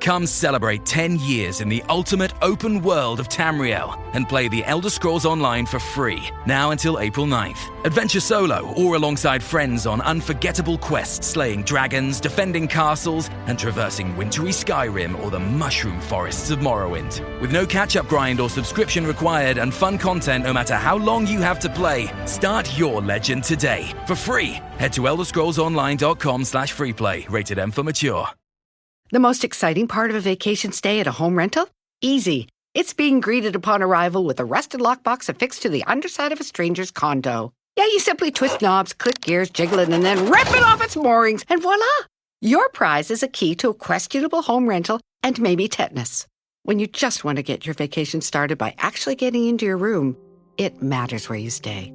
Come celebrate 10 years in the ultimate open world of Tamriel and play The Elder Scrolls Online for free, now until April 9th. Adventure solo or alongside friends on unforgettable quests slaying dragons, defending castles, and traversing wintry Skyrim or the mushroom forests of Morrowind. With no catch-up grind or subscription required and fun content no matter how long you have to play, start your legend today for free. Head to elderscrollsonline.com/freeplay, rated M for mature. The most exciting part of a vacation stay at a home rental? Easy. It's being greeted upon arrival with a rusted lockbox affixed to the underside of a stranger's condo. Yeah, you simply twist knobs, click gears, jiggle it, and then rip it off its moorings, and voila! Your prize is a key to a questionable home rental and maybe tetanus. When you just want to get your vacation started by actually getting into your room, it matters where you stay.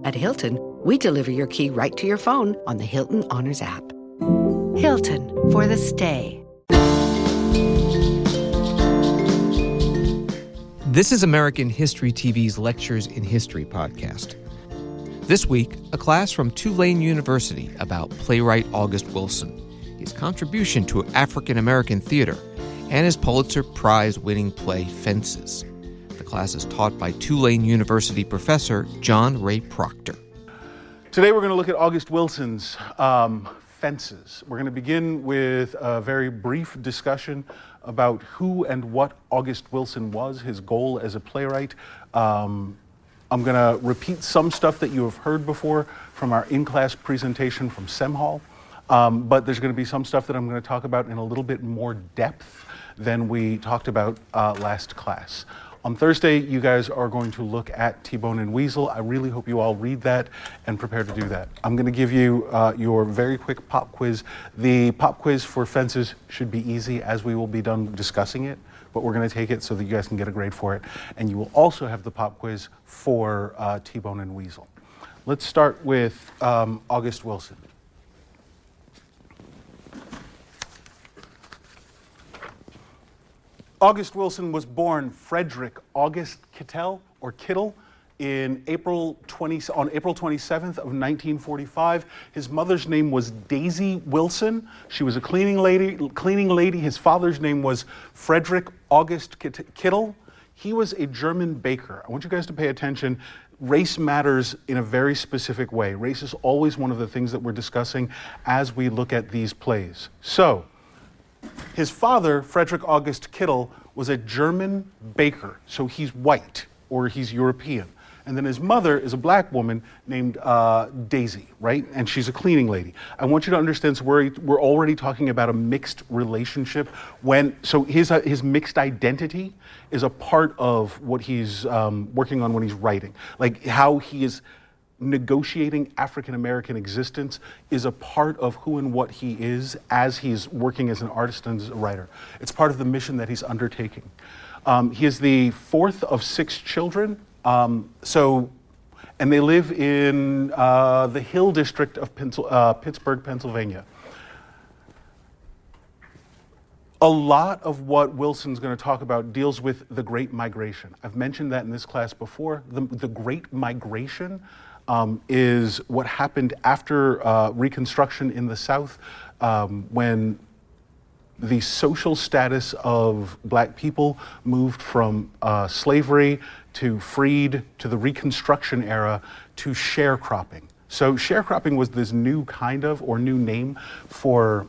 At Hilton, we deliver your key right to your phone on the Hilton Honors app. Hilton for the stay. This is American History TV's Lectures in History podcast. This week, a class from Tulane University about playwright August Wilson, his contribution to African American theater, and his Pulitzer Prize-winning play Fences. The class is taught by Tulane University professor John Ray Proctor. Today we're going to look at August Wilson's Fences. We're going to begin with a very brief discussion about who and what August Wilson was, his goal as a playwright. I'm going to repeat some stuff that you have heard before from our in-class presentation from Sem Hall, but there's going to be some stuff that I'm going to talk about in a little bit more depth than we talked about last class. On Thursday, you guys are going to look at T-Bone and Weasel. I really hope you all read that and prepare to do that. I'm going to give you your very quick pop quiz. The pop quiz for Fences should be easy as we will be done discussing it, but we're going to take it so that you guys can get a grade for it. And you will also have the pop quiz for T-Bone and Weasel. Let's start with August Wilson. August Wilson was born Frederick August Kittle on April 27th of 1945. His mother's name was Daisy Wilson. She was a cleaning lady. His father's name was Frederick August Kittle. He was a German baker. I want you guys to pay attention. Race matters in a very specific way. Race is always one of the things that we're discussing as we look at these plays. So, his father, Frederick August Kittle, was a German baker, so he's white, or he's European. And then his mother is a black woman named Daisy, right? And she's a cleaning lady. I want you to understand, so we're already talking about a mixed relationship. So his mixed identity is a part of what he's working on when he's writing. Like how he is negotiating African-American existence is a part of who and what he is as he's working as an artist and as a writer. It's part of the mission that he's undertaking. He is the fourth of 6 children. And they live in the Hill District of Pittsburgh, Pennsylvania. A lot of what Wilson's going to talk about deals with the Great Migration. I've mentioned that in this class before. The Great Migration is what happened after Reconstruction in the South, when the social status of black people moved from slavery to freed to the Reconstruction era to sharecropping. So sharecropping was this new kind of, or new name for,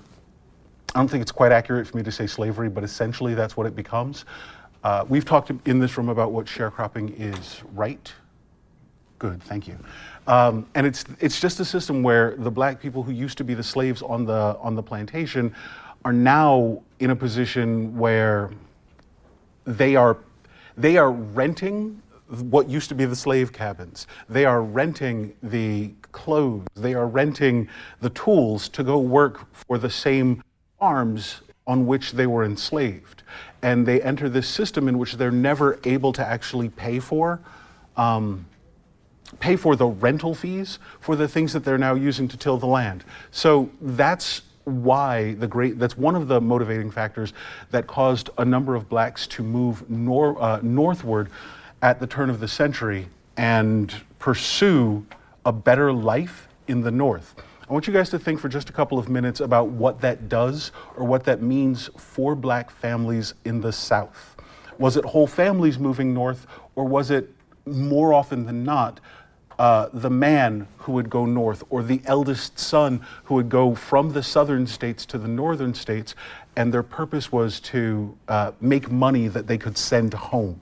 I don't think it's quite accurate for me to say slavery, but essentially that's what it becomes. We've talked in this room about what sharecropping is, right? Good, thank you. And it's just a system where the black people who used to be the slaves on the plantation are now in a position where they are renting what used to be the slave cabins. They are renting the clothes. They are renting the tools to go work for the same farms on which they were enslaved. And they enter this system in which they're never able to actually pay for the rental fees for the things that they're now using to till the land. So that's why that's one of the motivating factors that caused a number of blacks to move northward at the turn of the century and pursue a better life in the North. I want you guys to think for just a couple of minutes about what that does or what that means for black families in the South. Was it whole families moving north, or was it more often than not the man who would go north, or the eldest son who would go from the southern states to the northern states, and their purpose was to make money that they could send home?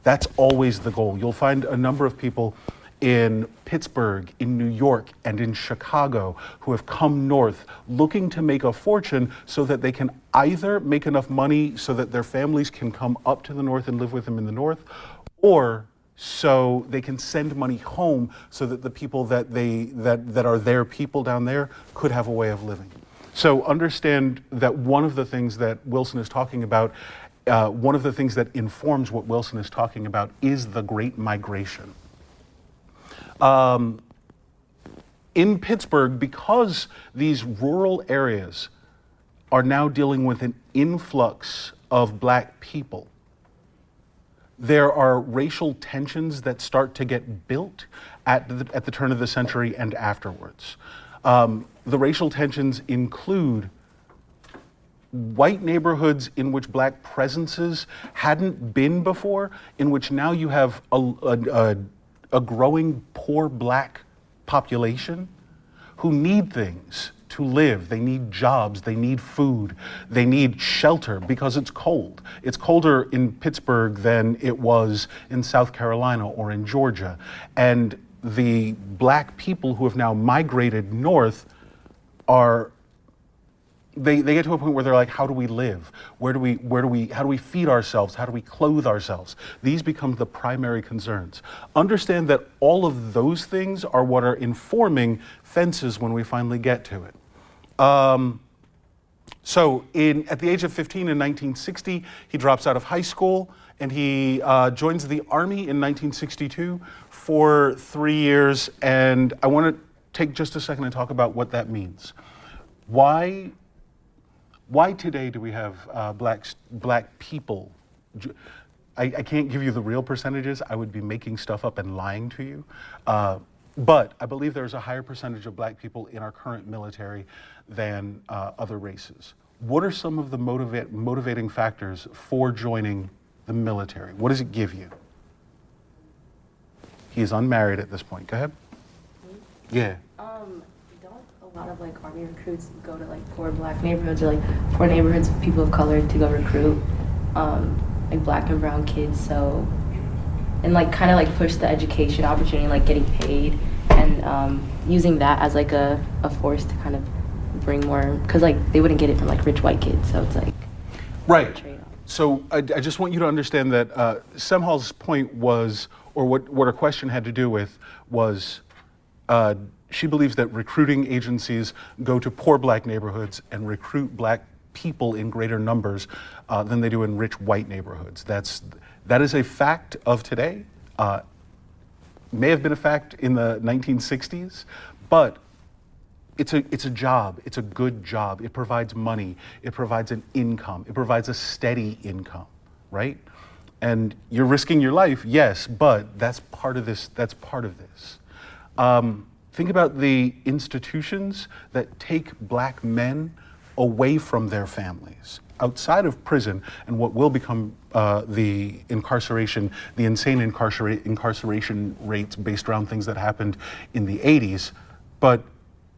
That's always the goal. You'll find a number of people in Pittsburgh, in New York, and in Chicago who have come north looking to make a fortune so that they can either make enough money so that their families can come up to the north and live with them in the north, or so they can send money home so that the people that are their people down there could have a way of living. So understand that one of the things that Wilson is talking about, one of the things that informs what Wilson is talking about, is the Great Migration. In Pittsburgh, because these rural areas are now dealing with an influx of black people, there are racial tensions that start to get built at the turn of the century and afterwards. The racial tensions include white neighborhoods in which black presences hadn't been before, in which now you have a growing poor black population who need things to live. They need jobs, they need food, they need shelter because it's cold. It's colder in Pittsburgh than it was in South Carolina or in Georgia. And the black people who have now migrated north they get to a point where they're like, how do we live? How do we feed ourselves? How do we clothe ourselves? These become the primary concerns. Understand that all of those things are what are informing fences when we finally get to it. So at the age of 15 in 1960, he drops out of high school and he joins the Army in 1962 for 3 years. And I want to take just a second and talk about what that means. Why today do we have black people? I can't give you the real percentages. I would be making stuff up and lying to you. But I believe there's a higher percentage of black people in our current military than other races. What are some of the motivating factors for joining the military? What does it give you? He is unmarried at this point. Go ahead. Yeah. A lot of like Army recruits go to like poor black neighborhoods or like poor neighborhoods of people of color to go recruit like black and brown kids, so and like kind of like push the education opportunity, like getting paid and using that as like a force to kind of bring more, because like they wouldn't get it from like rich white kids, so it's like right. So I just want you to understand that Semhall's point was, or what her question had to do with was, she believes that recruiting agencies go to poor black neighborhoods and recruit black people in greater numbers than they do in rich white neighborhoods. That is a fact of today. May have been a fact in the 1960s, but it's a job. It's a good job. It provides money. It provides an income. It provides a steady income, right? And you're risking your life, yes, but that's part of this. That's part of this. Think about the institutions that take black men away from their families, outside of prison, and what will become the insane incarceration rates based around things that happened in the 80s. But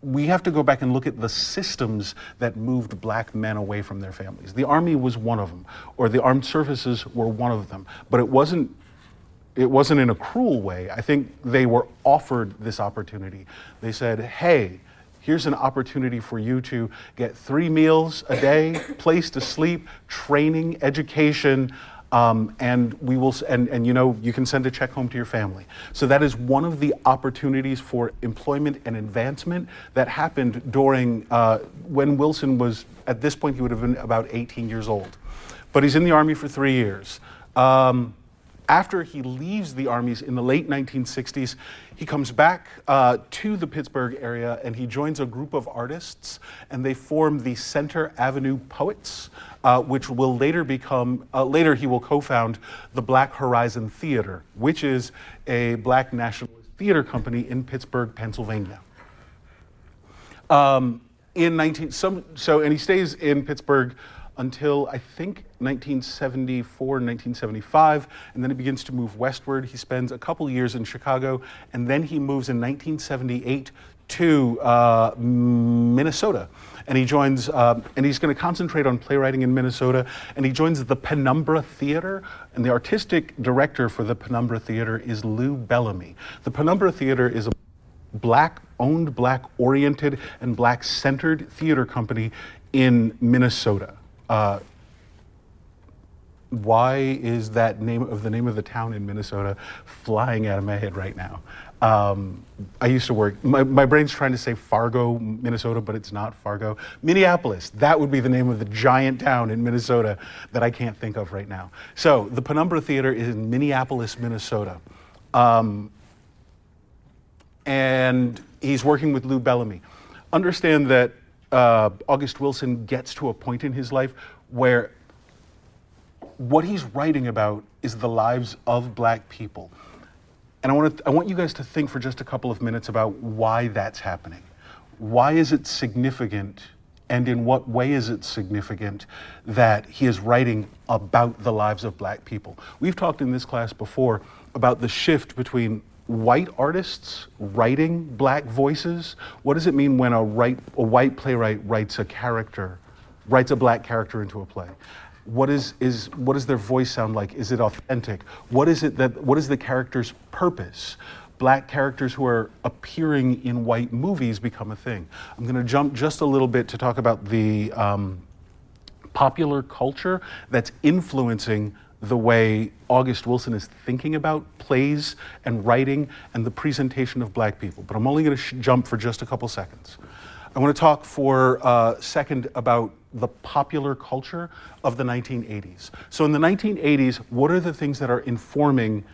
we have to go back and look at the systems that moved black men away from their families. The Army was one of them, or the armed services were one of them, but it wasn't in a cruel way. I think they were offered this opportunity. They said, hey, here's an opportunity for you to get 3 meals a day, place to sleep, training, education, and we will, and you know, you can send a check home to your family. So that is one of the opportunities for employment and advancement that happened during, when Wilson was, at this point, he would have been about 18 years old. But he's in the Army for 3 years. After he leaves the armies in the late 1960s, he comes back to the Pittsburgh area and he joins a group of artists, and they form the Center Avenue Poets, which will later become, later he will co-found the Black Horizon Theater, which is a black nationalist theater company in Pittsburgh, Pennsylvania. And he stays in Pittsburgh until I think 1974, 1975, and then he begins to move westward. He spends a couple years in Chicago, and then he moves in 1978 to Minnesota. And he joins, and he's going to concentrate on playwriting in Minnesota, and he joins the Penumbra Theater, and the artistic director for the Penumbra Theater is Lou Bellamy. The Penumbra Theater is a Black-owned, Black-oriented, and Black-centered theater company in Minnesota. Why is that name of the town in Minnesota flying out of my head right now? I used to work, my brain's trying to say Fargo, Minnesota, but it's not Fargo. Minneapolis, that would be the name of the giant town in Minnesota that I can't think of right now. So the Penumbra Theater is in Minneapolis, Minnesota. And he's working with Lou Bellamy. Understand that August Wilson gets to a point in his life where what he's writing about is the lives of Black people. And I want you guys to think for just a couple of minutes about why that's happening. Why is it significant, and in what way is it significant that he is writing about the lives of Black people? We've talked in this class before about the shift between white artists writing Black voices. What does it mean when a white playwright writes a Black character into a play? What does their voice sound like? Is it authentic? What is the character's purpose? Black characters who are appearing in white movies become a thing. I'm going to jump just a little bit to talk about the popular culture that's influencing the way August Wilson is thinking about plays and writing and the presentation of Black people. But I'm only going to jump for just a couple seconds. I want to talk for a second about the popular culture of the 1980s. So in the 1980s, what are the things that are informing,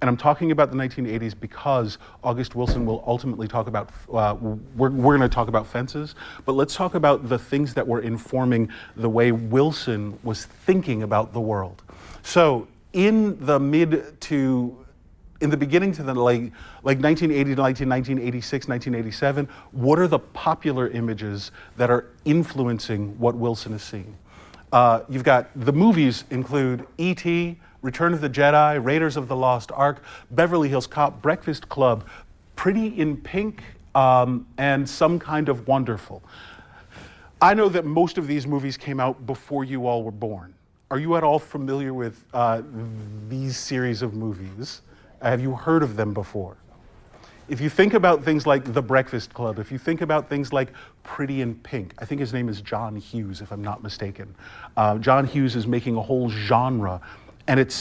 and I'm talking about the 1980s because August Wilson will ultimately talk about, we're going to talk about fences, but let's talk about the things that were informing the way Wilson was thinking about the world. So in the beginning to the like 1980 to 1986, 1987, what are the popular images that are influencing what Wilson is seeing? You've got the movies include E.T., Return of the Jedi, Raiders of the Lost Ark, Beverly Hills Cop, Breakfast Club, Pretty in Pink, and Some Kind of Wonderful. I know that most of these movies came out before you all were born. Are you at all familiar with these series of movies? Have you heard of them before? If you think about things like The Breakfast Club, if you think about things like Pretty in Pink, I think his name is John Hughes, if I'm not mistaken. John Hughes is making a whole genre, and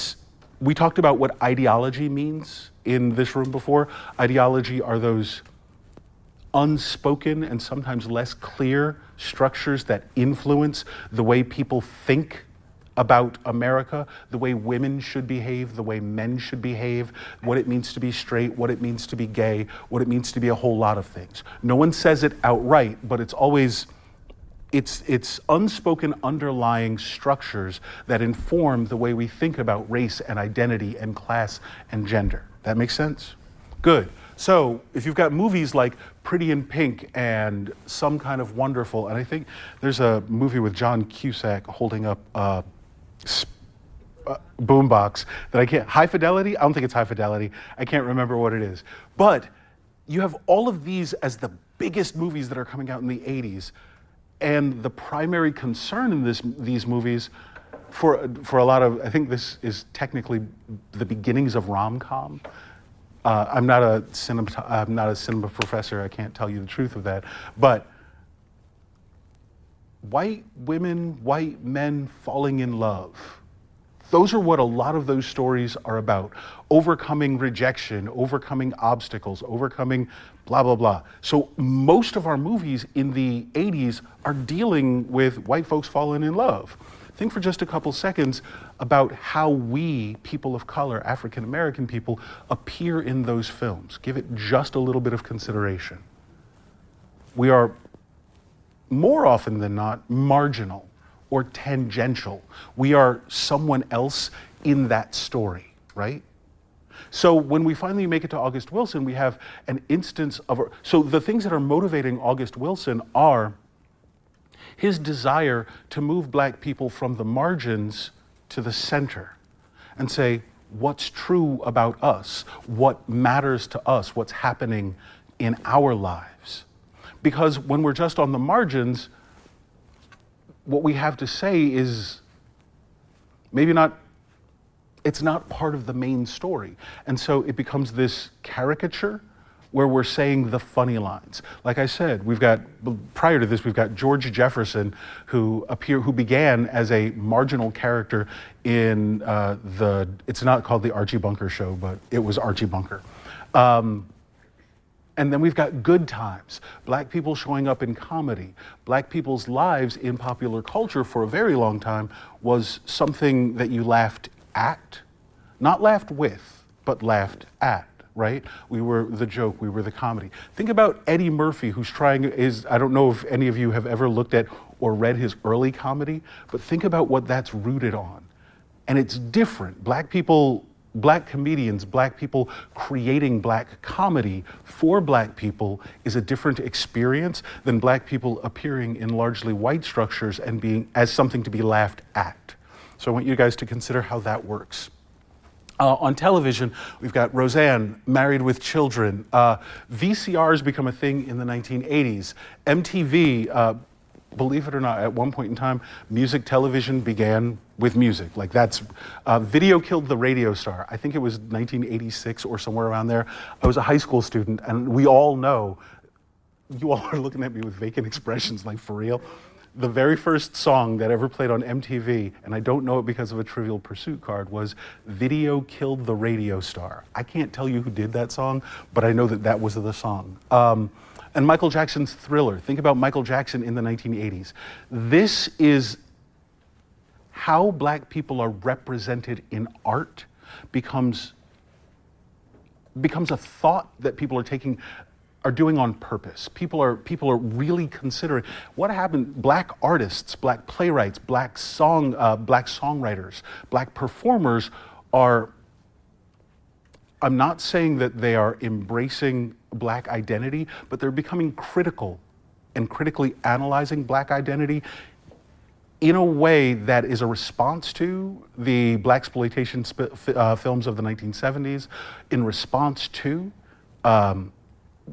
we talked about what ideology means in this room before. Ideology are those unspoken and sometimes less clear structures that influence the way people think about America, the way women should behave, the way men should behave, what it means to be straight, what it means to be gay, what it means to be a whole lot of things. No one says it outright, but it's always, it's unspoken underlying structures that inform the way we think about race and identity and class and gender. That makes sense? Good. So if you've got movies like Pretty in Pink and Some Kind of Wonderful, and I think there's a movie with John Cusack holding up boombox that I can't, High Fidelity? I don't think it's High Fidelity. I can't remember what it is. But you have all of these as the biggest movies that are coming out in the 80s. And the primary concern in these movies for a lot of, I think this is technically the beginnings of rom-com. I'm not a cinema professor. I can't tell you the truth of that. But white women, white men falling in love. Those are what a lot of those stories are about. Overcoming rejection, overcoming obstacles, overcoming blah, blah, blah. So most of our movies in the 80s are dealing with white folks falling in love. Think for just a couple seconds about how we, people of color, African American people, appear in those films. Give it just a little bit of consideration. We are more often than not marginal or tangential. We are someone else in that story, right? So when we finally make it to August Wilson, we have an instance of, so the things that are motivating August Wilson are his desire to move black people from the margins to the center and say, what's true about us? What matters to us? What's happening in our lives? Because when we're just on the margins, what we have to say is maybe not, it's not part of the main story. And so it becomes this caricature where we're saying the funny lines. Like I said, prior to this, we've got George Jefferson, who began as a marginal character in it's not called the Archie Bunker Show, but it was Archie Bunker. And then we've got Good Times, black people showing up in comedy. Black people's lives in popular culture for a very long time was something that you laughed at, not laughed with, but laughed at, right? We were the joke, we were the comedy. Think about Eddie Murphy, I don't know if any of you have ever looked at or read his early comedy, but think about what that's rooted on. And it's different. Black comedians, black people creating black comedy for black people is a different experience than black people appearing in largely white structures and being as something to be laughed at. So I want you guys to consider how that works. On television, we've got Roseanne, Married with Children. VCRs become a thing in the 1980s. MTV, believe it or not, at one point in time, music television began with music. Like video killed the radio star. I think it was 1986 or somewhere around there. I was a high school student, and we all know, you all are looking at me with vacant expressions, like for real. The very first song that ever played on MTV, and I don't know it because of a Trivial Pursuit card, was Video Killed the Radio Star. I can't tell you who did that song, but I know that was the song. And Michael Jackson's Thriller. Think about Michael Jackson in the 1980s. This is how black people are represented in art becomes a thought that people are doing on purpose. People are really considering what happened. Black artists, black playwrights, black songwriters, black performers are, I'm not saying that they are embracing black identity, but they're becoming critical and critically analyzing black identity in a way that is a response to the blaxploitation films of the 1970s, in response to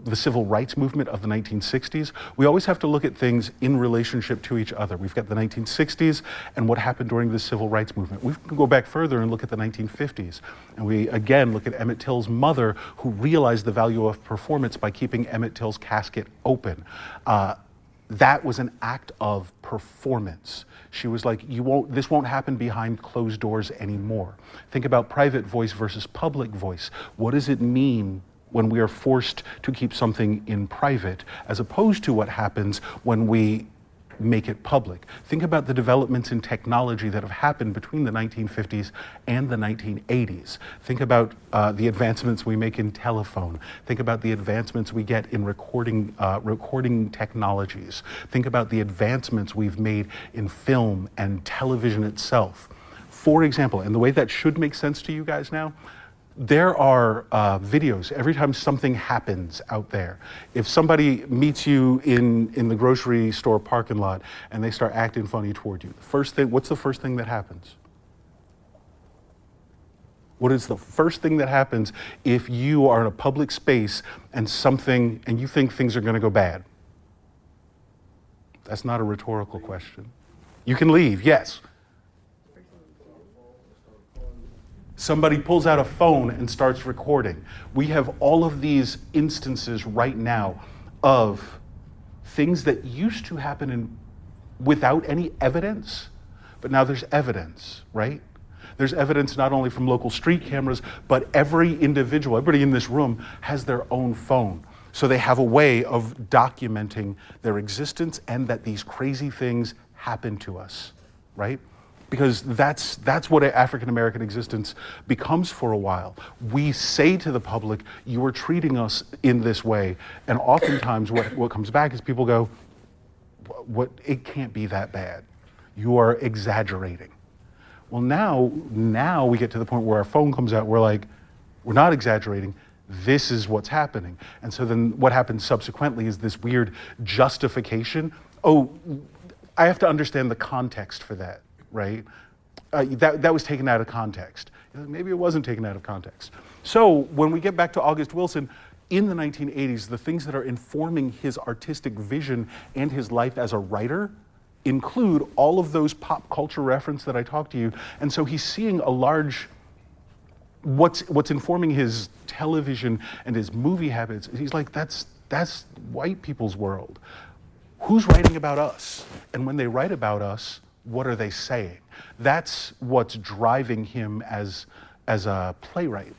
the civil rights movement of the 1960s. We always have to look at things in relationship to each other. We've got the 1960s and what happened during the civil rights movement. We can go back further and look at the 1950s. And we again look at Emmett Till's mother, who realized the value of performance by keeping Emmett Till's casket open. That was an act of performance. She was like, this won't happen behind closed doors anymore. Think about private voice versus public voice. What does it mean when we are forced to keep something in private, as opposed to what happens when we make it public? Think about the developments in technology that have happened between the 1950s and the 1980s. Think about the advancements we make in telephone. Think about the advancements we get in recording technologies. Think about the advancements we've made in film and television itself. For example, and the way that should make sense to you guys now, there are videos every time something happens out there. If somebody meets you in the grocery store parking lot and they start acting funny toward you, what's the first thing that happens? What is the first thing that happens if you are in a public space and you think things are going to go bad? That's not a rhetorical question. You can leave, yes. Somebody pulls out a phone and starts recording. We have all of these instances right now of things that used to happen without any evidence, but now there's evidence, right? There's evidence not only from local street cameras, but everybody in this room has their own phone. So they have a way of documenting their existence and that these crazy things happen to us, right? Because that's what African American existence becomes for a while. We say to the public, you are treating us in this way. And oftentimes what comes back is people go, it can't be that bad. You are exaggerating. Well, now we get to the point where our phone comes out, we're like, We're not exaggerating. This is what's happening. And so then what happens subsequently is this weird justification. Oh, I have to understand the context for that, right? That was taken out of context. Maybe it wasn't taken out of context. So when we get back to August Wilson, in the 1980s, the things that are informing his artistic vision and his life as a writer include all of those pop culture references that I talked to you. And so he's seeing a large, what's informing his television and his movie habits. He's like, that's white people's world. Who's writing about us? And when they write about us, what are they saying? That's what's driving him as a playwright.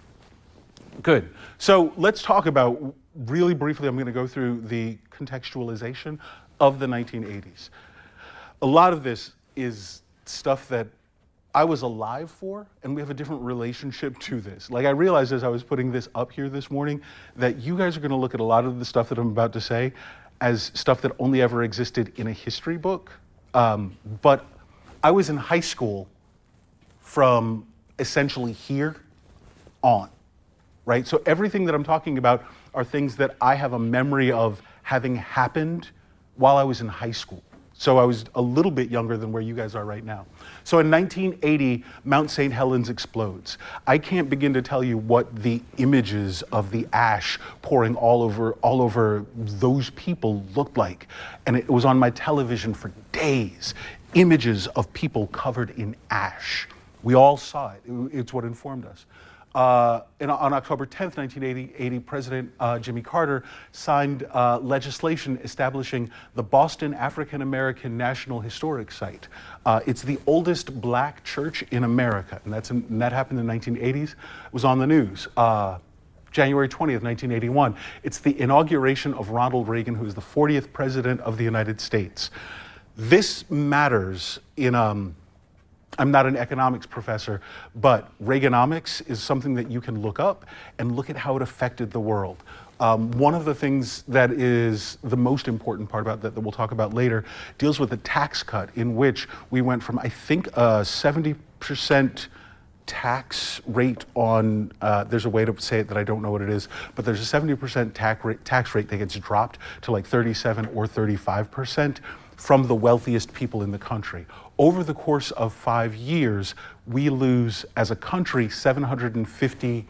Good. So let's talk about, really briefly, I'm going to go through the contextualization of the 1980s. A lot of this is stuff that I was alive for, and we have a different relationship to this. Like, I realized as I was putting this up here this morning that you guys are going to look at a lot of the stuff that I'm about to say as stuff that only ever existed in a history book. But I was in high school from essentially here on. Right? So everything that I'm talking about are things that I have a memory of having happened while I was in high school. So I was a little bit younger than where you guys are right now. So in 1980, Mount St. Helens explodes. I can't begin to tell you what the images of the ash pouring all over those people looked like. And it was on my television for days. Images of people covered in ash. We all saw it. It's what informed us. On October 10th, 1980, President Jimmy Carter signed legislation establishing the Boston African American National Historic Site. It's the oldest black church in America, and that happened in the 1980s. It was on the news. January 20th, 1981. It's the inauguration of Ronald Reagan, who is the 40th President of the United States. This matters in I'm not an economics professor, but Reaganomics is something that you can look up and look at how it affected the world. One of the things that is the most important part about that we'll talk about later deals with the tax cut, in which we went from, I think, a 70% tax rate on, there's a way to say it that I don't know what it is, but there's a 70% tax rate that gets dropped to like 37 or 35% from the wealthiest people in the country. Over the course of 5 years, we lose, as a country, 750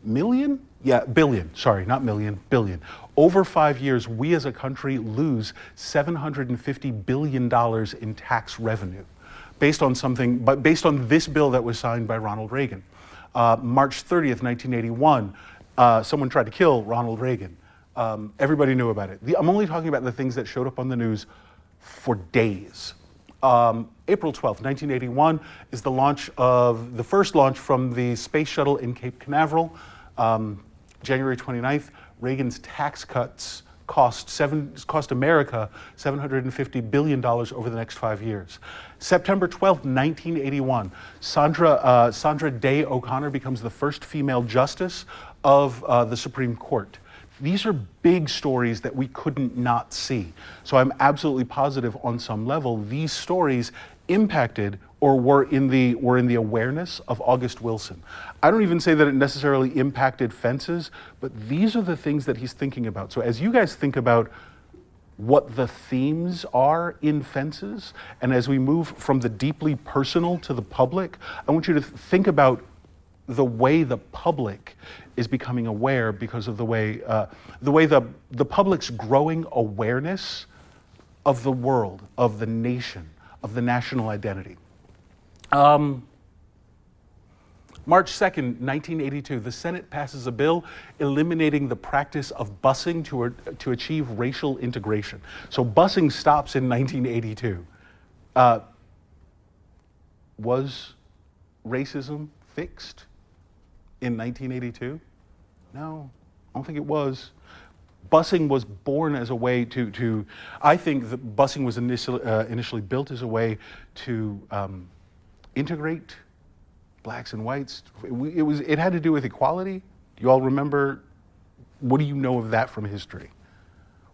million? Yeah, billion, sorry, not million, billion. Over 5 years, we as a country lose $750 billion in tax revenue based on this bill that was signed by Ronald Reagan. March 30th, 1981, someone tried to kill Ronald Reagan. Everybody knew about it. I'm only talking about the things that showed up on the news for days. April 12th, 1981 is the first launch from the space shuttle in Cape Canaveral. January 29th, Reagan's tax cuts cost America $750 billion over the next 5 years. September 12th, 1981, Sandra Day O'Connor becomes the first female justice of the Supreme Court. These are big stories that we couldn't not see. So I'm absolutely positive on some level these stories impacted or were in the awareness of August Wilson. I don't even say that it necessarily impacted Fences, but these are the things that he's thinking about. So as you guys think about what the themes are in Fences, and as we move from the deeply personal to the public, I want you to think about the way the public is becoming aware because of the way the public's growing awareness of the world, of the nation, of the national identity. March 2nd, 1982, the Senate passes a bill eliminating the practice of busing to achieve racial integration. So busing stops in 1982. Was racism fixed in 1982? No, I don't think it was. Busing was born as a way to I think that busing was initially built as a way to integrate blacks and whites. It had to do with equality. Do you all remember? What do you know of that from history?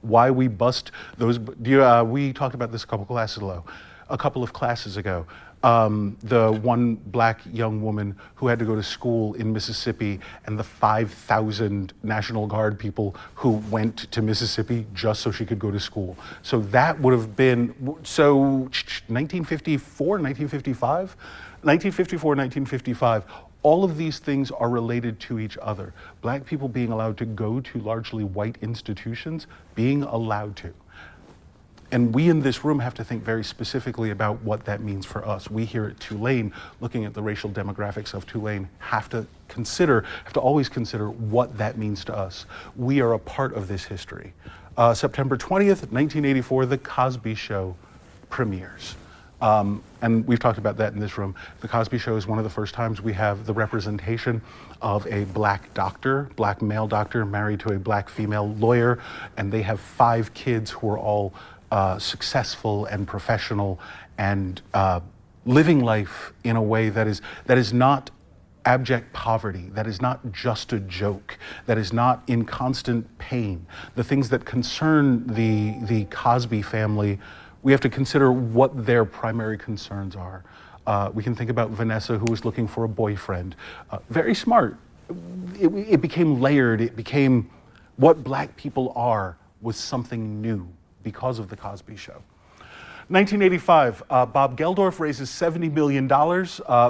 Why we bust those? We talked about this a couple of classes ago. the one black young woman who had to go to school in Mississippi, and the 5,000 National Guard people who went to Mississippi just so she could go to school. So that would have been, 1954, 1955? 1954, 1955. All of these things are related to each other. Black people being allowed to go to largely white institutions, being allowed to. And we in this room have to think very specifically about what that means for us. We here at Tulane, looking at the racial demographics of Tulane, have to always consider what that means to us. We are a part of this history. September 20th, 1984, The Cosby Show premieres. And we've talked about that in this room. The Cosby Show is one of the first times we have the representation of a black doctor, black male doctor married to a black female lawyer, and they have 5 kids who are all successful and professional and living life in a way that is not abject poverty, that is not just a joke, that is not in constant pain. The things that concern the Cosby family, we have to consider what their primary concerns are. We can think about Vanessa, who was looking for a boyfriend. Very smart. It became layered. It became what black people are was something new because of The Cosby Show. 1985, Bob Geldorf raises $70 million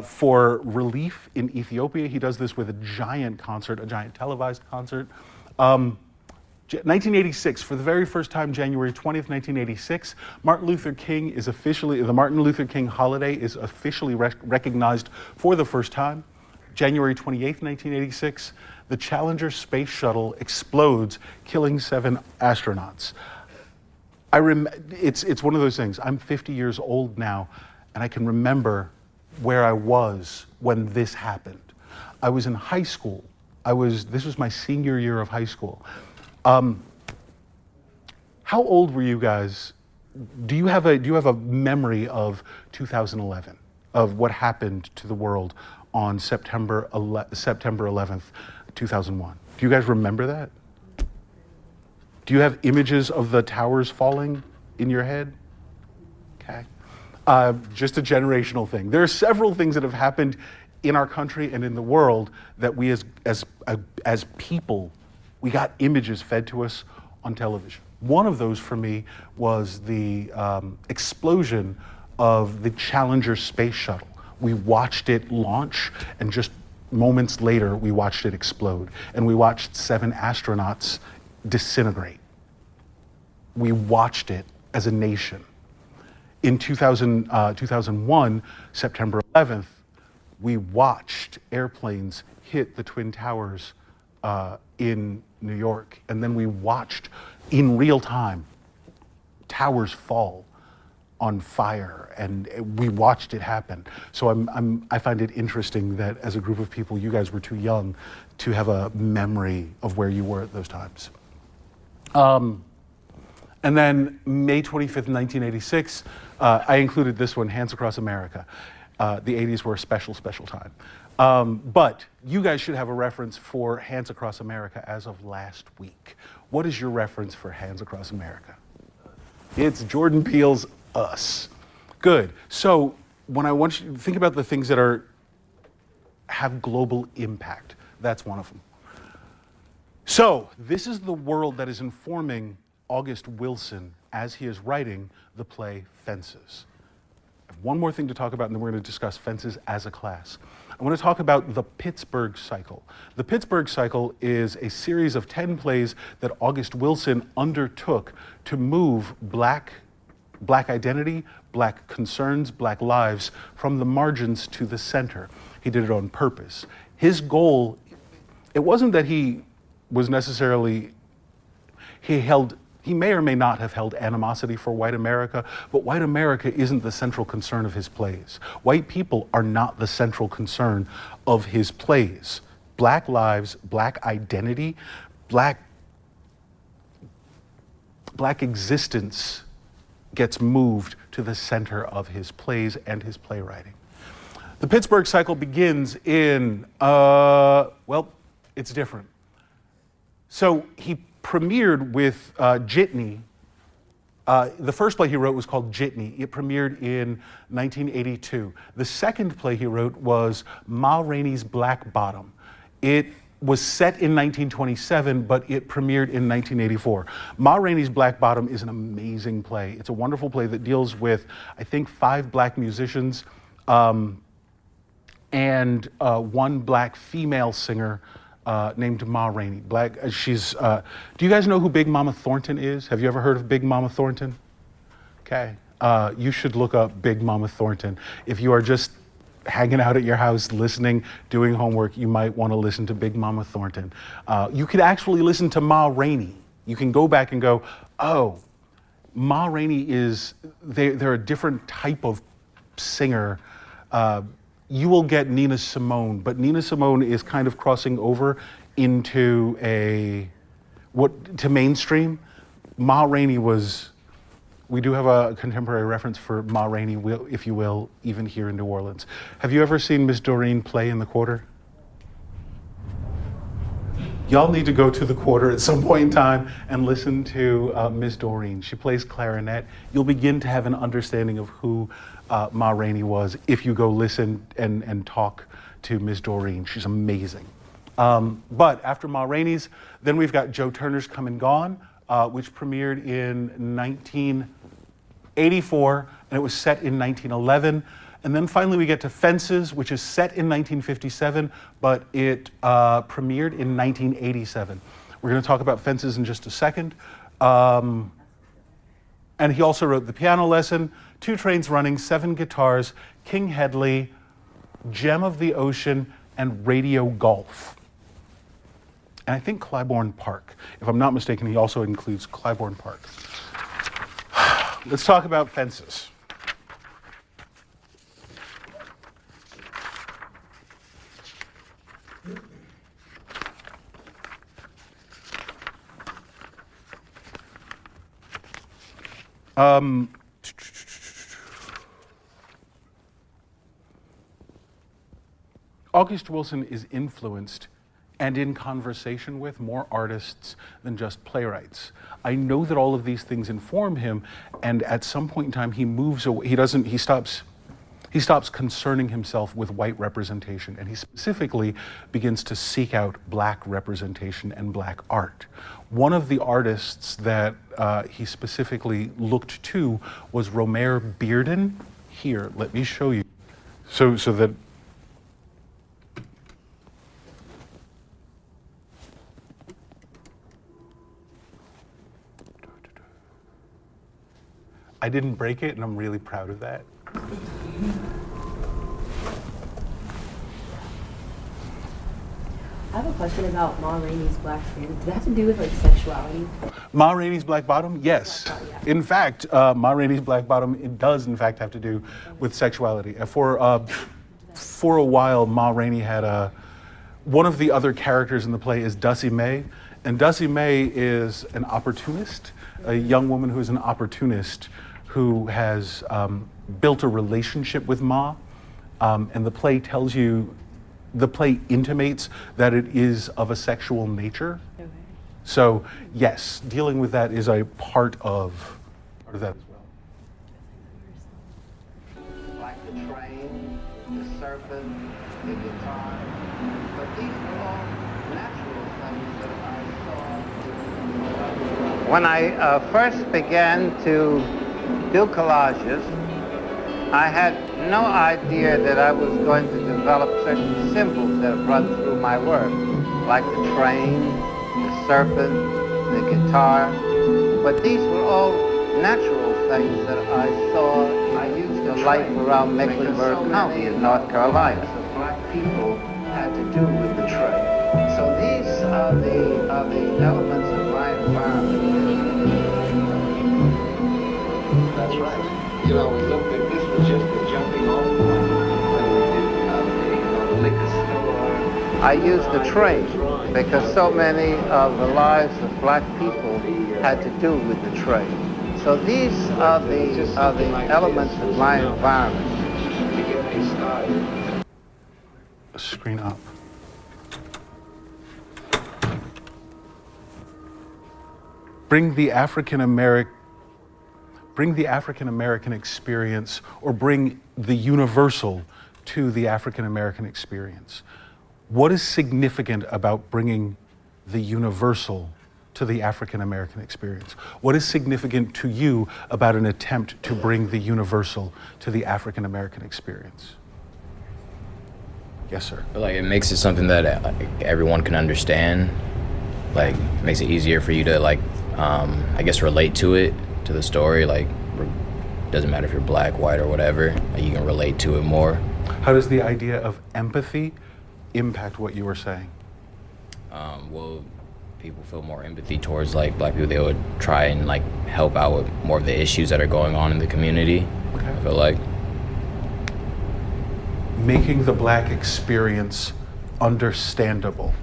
for relief in Ethiopia. He does this with a giant concert, a giant televised concert. 1986, for the very first time, January 20th, 1986, Martin Luther King is officially, the Martin Luther King holiday is officially recognized for the first time. January 28th, 1986, the Challenger space shuttle explodes, killing 7 astronauts. It's one of those things. I'm 50 years old now, and I can remember where I was when this happened. I was in high school. This was my senior year of high school. How old were you guys? Do you have a memory of 2011, of what happened to the world on September 11th, 2001? Do you guys remember that? Do you have images of the towers falling in your head? Okay. Just a generational thing. There are several things that have happened in our country and in the world that we as people, we got images fed to us on television. One of those for me was the explosion of the Challenger space shuttle. We watched it launch, and just moments later, we watched it explode. And we watched 7 astronauts disintegrate. We watched it as a nation. In 2001, September 11th, we watched airplanes hit the Twin Towers in New York, and then we watched in real time towers fall on fire, and we watched it happen. So I find it interesting that as a group of people, you guys were too young to have a memory of where you were at those times. And then May 25th, 1986, I included this one, Hands Across America. The 80s were a special, special time. But you guys should have a reference for Hands Across America as of last week. What is your reference for Hands Across America? It's Jordan Peele's Us. Good. So when I want you to think about the things that have global impact, that's one of them. So this is the world that is informing August Wilson as he is writing the play Fences. I have one more thing to talk about, and then we're going to discuss Fences as a class. I want to talk about the Pittsburgh Cycle. The Pittsburgh Cycle is a series of 10 plays that August Wilson undertook to move black identity, black concerns, black lives from the margins to the center. He did it on purpose. His goal, it wasn't that he was necessarily, he may or may not have held animosity for white America, but white America isn't the central concern of his plays. White people are not the central concern of his plays. Black lives, black identity, black existence gets moved to the center of his plays and his playwriting. The Pittsburgh Cycle begins in, well, it's different. So he premiered with Jitney The first play he wrote was called Jitney. It premiered in 1982. The second play he wrote was Ma Rainey's Black Bottom. It was set in 1927, but it premiered in 1984. Ma Rainey's Black Bottom is an amazing play. It's a wonderful play that deals with, I think, 5 black musicians and one black female singer named Ma Rainey. Do you guys know who Big Mama Thornton is? Have you ever heard of Big Mama Thornton? Okay, you should look up Big Mama Thornton. If you are just hanging out at your house, listening, doing homework, you might want to listen to Big Mama Thornton. You could actually listen to Ma Rainey. You can go back and go, oh, Ma Rainey they're a different type of singer. You will get Nina Simone, but Nina Simone is kind of crossing over into to mainstream. Ma Rainey we do have a contemporary reference for Ma Rainey, if you will, even here in New Orleans. Have you ever seen Miss Doreen play in the Quarter? Y'all need to go to the Quarter at some point in time and listen to Miss Doreen. She plays clarinet. You'll begin to have an understanding of who Ma Rainey was if you go listen and talk to Miss Doreen. She's amazing. But after Ma Rainey's, then we've got Joe Turner's Come and Gone, which premiered in 1984, and it was set in 1911. And then finally we get to Fences, which is set in 1957, but it premiered in 1987. We're going to talk about Fences in just a second. And he also wrote The Piano Lesson, Two Trains Running, 7 Guitars, King Hedley, Gem of the Ocean, and Radio Golf. And I think Clybourne Park. If I'm not mistaken, he also includes Clybourne Park. Let's talk about Fences. August Wilson is influenced and in conversation with more artists than just playwrights. I know that all of these things inform him, and at some point in time he moves away. He stops concerning himself with white representation, and he specifically begins to seek out black representation and black art. One of the artists that he specifically looked to was Romare Bearden. Here, let me show you. So that I didn't break it, and I'm really proud of that. I have a question about Ma Rainey's Black Spirit. Does that have to do with like sexuality? Ma Rainey's Black Bottom? Yes. In fact, Ma Rainey's Black Bottom, it does in fact have to do with sexuality. For a while, Ma Rainey had one of the other characters in the play is Dussie Mae, and Dussie Mae is an opportunist, a young woman who is an opportunist who has built a relationship with Ma, and the play intimates that it is of a sexual nature. Okay. So yes, dealing with that is a part of that as well. Like the train, the serpent, the guitar, but these are all natural things that I saw. When I first began to do collages, I had no idea that I was going to develop certain symbols that run through my work, like the train, the serpent, the guitar. But these were all natural things that I saw. I used the life around Mecklenburg County in North Carolina. The black people had to do with the train. So these are the elements of my environment. That's right. You know, we looked at this was just the jumping off point when we did the liquor store. I used the train because so many of the lives of black people had to do with the train. So these are the elements of my environment. To get me started. Screen up. Bring the African American. bring the African American experience, or bring the universal to the African American experience. What is significant about bringing the universal to the African American experience? What is significant to you about an attempt to bring the universal to the African American experience? Yes, sir. Like, it makes it something that everyone can understand. Like, it makes it easier for you to, like, I guess, relate to it, to the story. Like, doesn't matter if you're black, white, or whatever. Like, you can relate to it more. How does the idea of empathy impact what you were saying? Well, people feel more empathy towards, like, black people. They would try and, like, help out with more of the issues that are going on in the community. Okay. I feel like making the black experience understandable.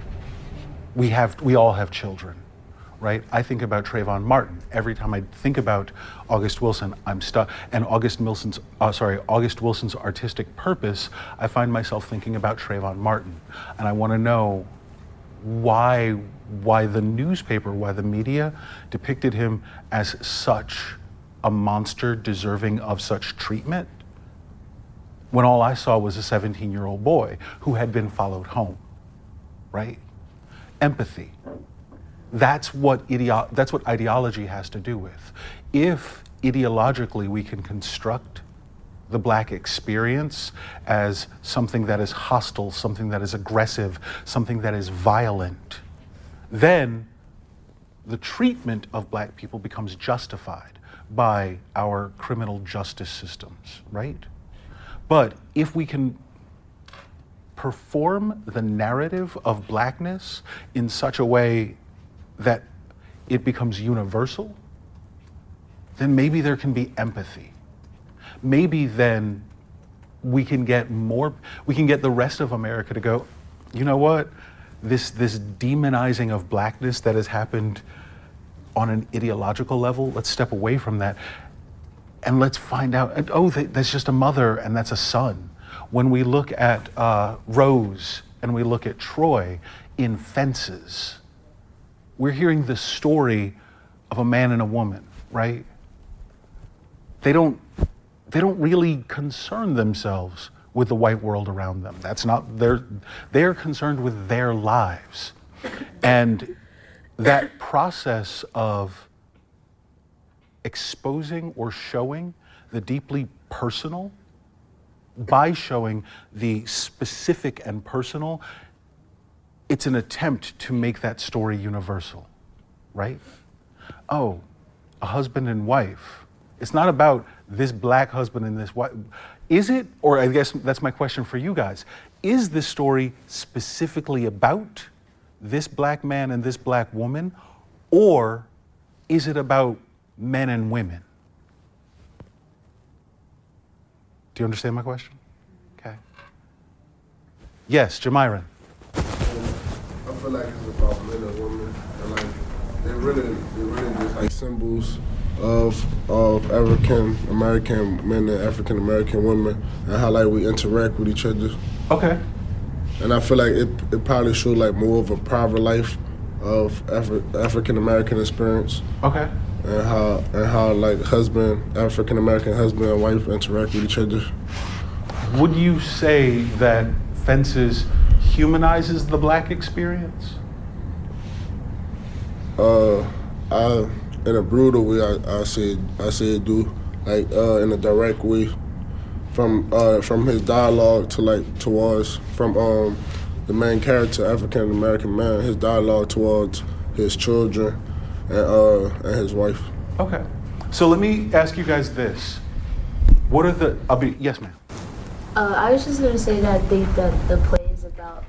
We all have children, right? I think about Trayvon Martin. Every time I think about August Wilson, I'm stuck. And August Wilson's artistic purpose, I find myself thinking about Trayvon Martin. And I want to know why the newspaper, why the media depicted him as such a monster deserving of such treatment, when all I saw was a 17-year-old boy who had been followed home, right? Empathy. That's what ideology has to do with. If ideologically we can construct the black experience as something that is hostile, something that is aggressive, something that is violent, then the treatment of black people becomes justified by our criminal justice systems, right? But if we can perform the narrative of blackness in such a way that it becomes universal, then maybe there can be empathy. Maybe then we can get the rest of America to go, you know what? This demonizing of blackness that has happened on an ideological level, let's step away from that and let's find out, that's just a mother and that's a son. When we look at Rose and we look at Troy in Fences, we're hearing the story of a man and a woman, right? They don't really concern themselves with the white world around them. That's not they're concerned with their lives. And that process of exposing or showing the deeply personal by showing the specific and personal, it's an attempt to make that story universal, right? Oh, a husband and wife. It's not about this black husband and this white. Is it, or I guess that's my question for you guys, is this story specifically about this black man and this black woman, or is it about men and women? Do you understand my question? Okay. Yes, Jamiron. I feel like it's about men and women, and like they're really just like symbols of African American men and African American women, and how like we interact with each other. Okay. And I feel like it probably showed like more of a private life of African American experience. Okay. And how like African American husband and wife interact with each other. Would you say that Fences humanizes the black experience? In a brutal way, I say it do, like in a direct way, from his dialogue to like towards from the main character, African American man, his dialogue towards his children and his wife. Okay, so let me ask you guys this: what are yes, ma'am. I was just gonna say that I think that the play is about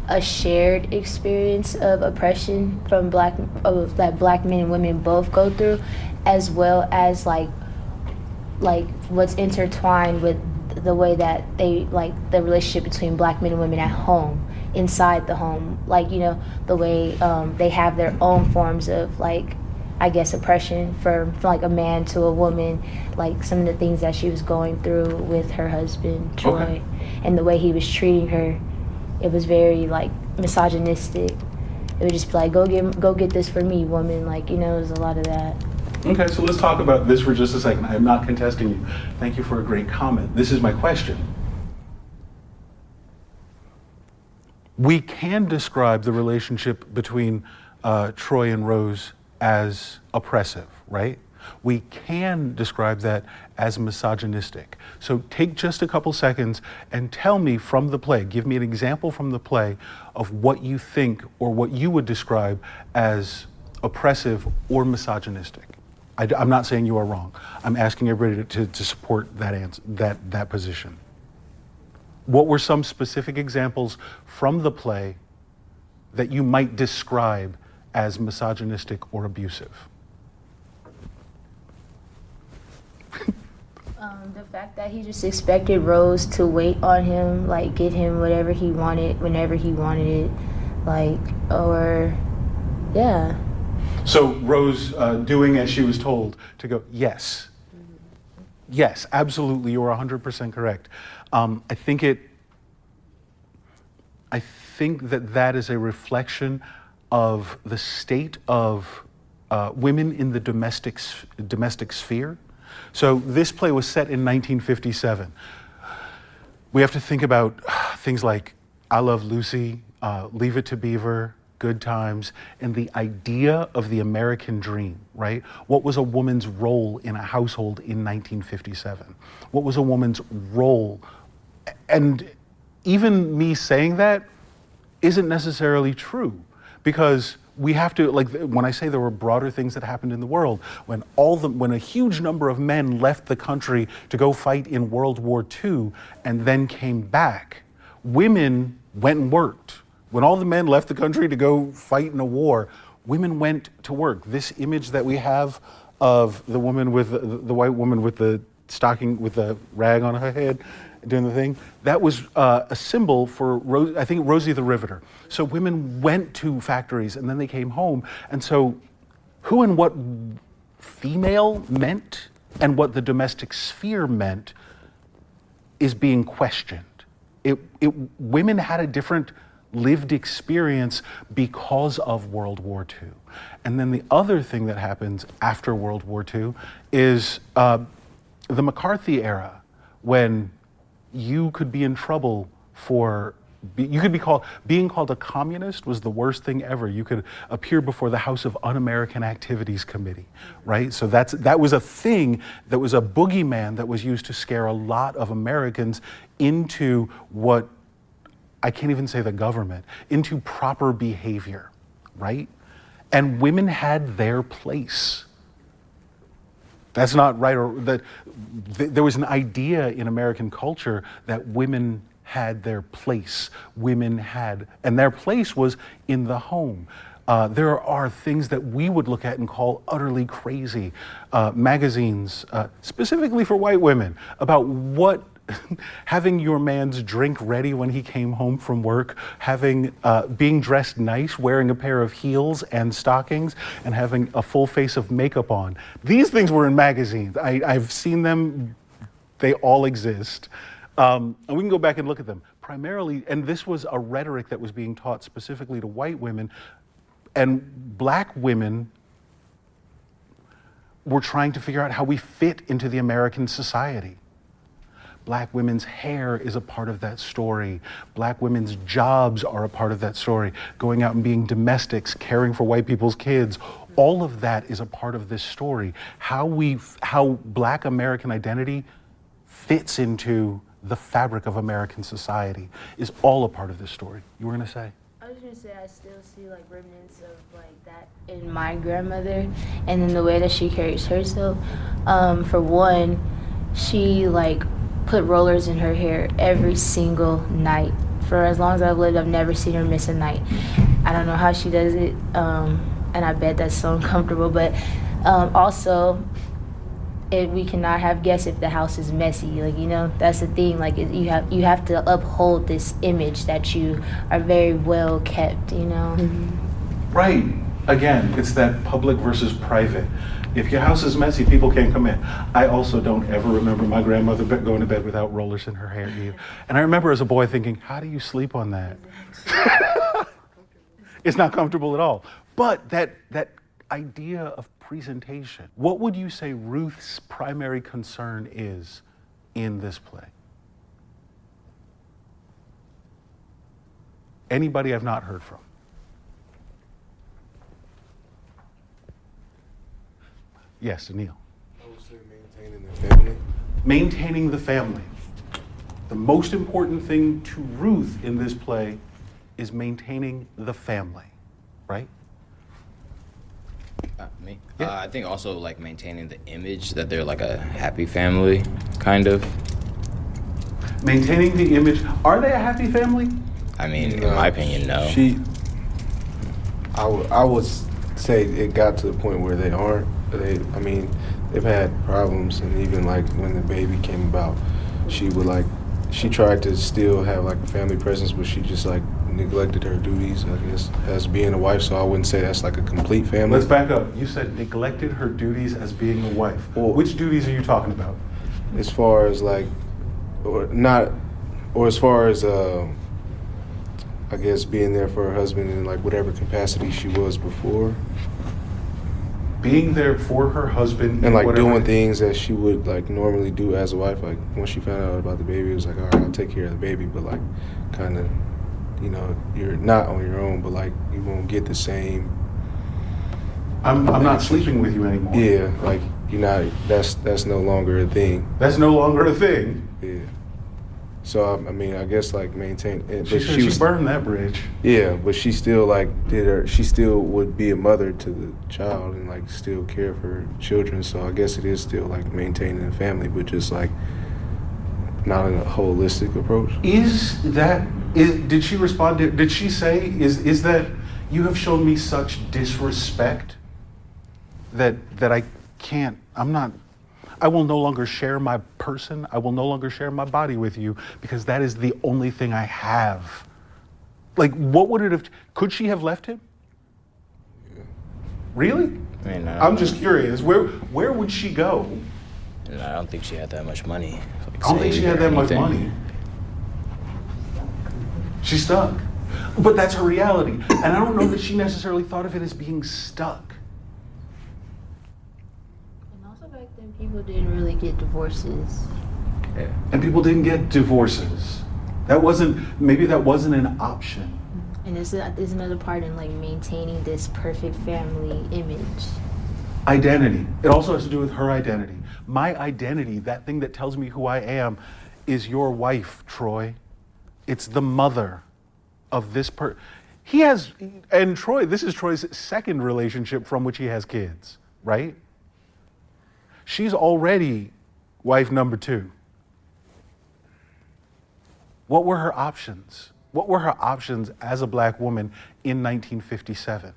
a shared experience of oppression from that black men and women both go through, as well as like what's intertwined with the way that they like the relationship between black men and women at home, inside the home, like, you know, the way they have their own forms of like, I guess, oppression from like a man to a woman, like some of the things that she was going through with her husband Troy. Okay. And the way he was treating her, it was very like misogynistic. It would just be like, go get this for me, woman, like, you know, it was a lot of that. Okay, so let's talk about this for just a second. I am not contesting you. Thank you for a great comment. This is my question. We can describe the relationship between Troy and Rose as oppressive, right? We can describe that as misogynistic. So take just a couple seconds and tell me from the play, give me an example from the play of what you think or what you would describe as oppressive or misogynistic. I'm not saying you are wrong. I'm asking everybody to support that answer, that position. What were some specific examples from the play that you might describe as misogynistic or abusive? The fact that he just expected Rose to wait on him, like get him whatever he wanted, whenever he wanted it, like, or, yeah. So Rose doing as she was told to go, yes. Yes, absolutely, you're 100% correct. I think that is a reflection of the state of women in the domestic sphere. So this play was set in 1957. We have to think about things like I Love Lucy, Leave It to Beaver, Good Times, and the idea of the American dream, right? What was a woman's role in a household in 1957? What was a woman's role? And even me saying that isn't necessarily true, because we have to, like, when I say there were broader things that happened in the world, when a huge number of men left the country to go fight in World War II and then came back, women went and worked. When all the men left the country to go fight in a war, women went to work. This image that we have of the woman with the white woman with the stocking, with the rag on her head, doing the thing, that was a symbol for, I think, Rosie the Riveter. So women went to factories and then they came home. And so who and what female meant and what the domestic sphere meant is being questioned. Women had a different lived experience because of World War II. And then the other thing that happens after World War II is the McCarthy era, when you could be in trouble for, you could be being called a communist was the worst thing ever. You could appear before the House of Un-American Activities Committee, right? So that was a thing, that was a boogeyman that was used to scare a lot of Americans into what, I can't even say the government, into proper behavior, right? And women had their place. That's not right, or that there was an idea in American culture that women had their place. And their place was in the home. There are things that we would look at and call utterly crazy. Magazines, specifically for white women, about what having your man's drink ready when he came home from work, being dressed nice, wearing a pair of heels and stockings, and having a full face of makeup on. These things were in magazines. I've seen them. They all exist. And we can go back and look at them. Primarily, and this was a rhetoric that was being taught specifically to white women, and black women were trying to figure out how we fit into the American society. Black women's hair is a part of that story. Black women's jobs are a part of that story. Going out and being domestics, caring for white people's kids, all of that is a part of this story. How Black American identity fits into the fabric of American society is all a part of this story. You were gonna say? I was gonna say I still see like remnants of like that in my grandmother, and then the way that she carries herself. For one, she like put rollers in her hair every single night. For as long as I've lived, I've never seen her miss a night. I don't know how she does it, and I bet that's so uncomfortable, but also, we cannot have guests if the house is messy. Like, you know, that's the thing. Like, you have to uphold this image that you are very well kept, you know? Mm-hmm. Right. Again, it's that public versus private. If your house is messy, people can't come in. I also don't ever remember my grandmother going to bed without rollers in her hair either. And I remember as a boy thinking, how do you sleep on that? It's not comfortable at all. But that idea of presentation. What would you say Ruth's primary concern is in this play? Anybody I've not heard from? Yes, Anil. I would say maintaining the family. Maintaining the family. The most important thing to Ruth in this play is maintaining the family, right? Me? Yeah. I think also like maintaining the image that they're like a happy family, kind of. Maintaining the image. Are they a happy family? I mean, in my opinion, no. I would say it got to the point where they aren't. They've had problems, and even like when the baby came about, she tried to still have like a family presence, but she just like neglected her duties, I guess, as being a wife. So I wouldn't say that's like a complete family. Let's back up. You said neglected her duties as being a wife. Well, which duties are you talking about? As far as like, as far as I guess being there for her husband in like whatever capacity she was before. Being there for her husband and like whatever. Doing things that she would like normally do as a wife. Like when she found out about the baby, it was like, all right, I'll take care of the baby, but like kind of, you know, you're not on your own, but like you won't get the same. I'm not sleeping with you anymore. Yeah, like you're not. That's no longer a thing. That's no longer a thing. Yeah. So I mean, I guess like maintain. But she burned that bridge. Yeah, but she still like She still would be a mother to the child and like still care for her children. So I guess it is still like maintaining a family, but just like not in a holistic approach. Did she respond? Did she say is that you have shown me such disrespect that I can't? I will no longer share my person. I will no longer share my body with you because that is the only thing I have. Like, what would it have? Could she have left him? Yeah. Really? I mean, I'm just curious. Where would she go? And I don't think she had that much money. I don't think she had that much money. She's stuck. But that's her reality. And I don't know that she necessarily thought of it as being stuck. Back then, people didn't really get divorces. Yeah. And people didn't get divorces. Maybe that wasn't an option. And there's another part in like maintaining this perfect family image. Identity. It also has to do with her identity. My identity, that thing that tells me who I am, is your wife, Troy. It's the mother of this and Troy, this is Troy's second relationship from which he has kids, right? She's already wife number 2. What were her options? What were her options as a black woman in 1957?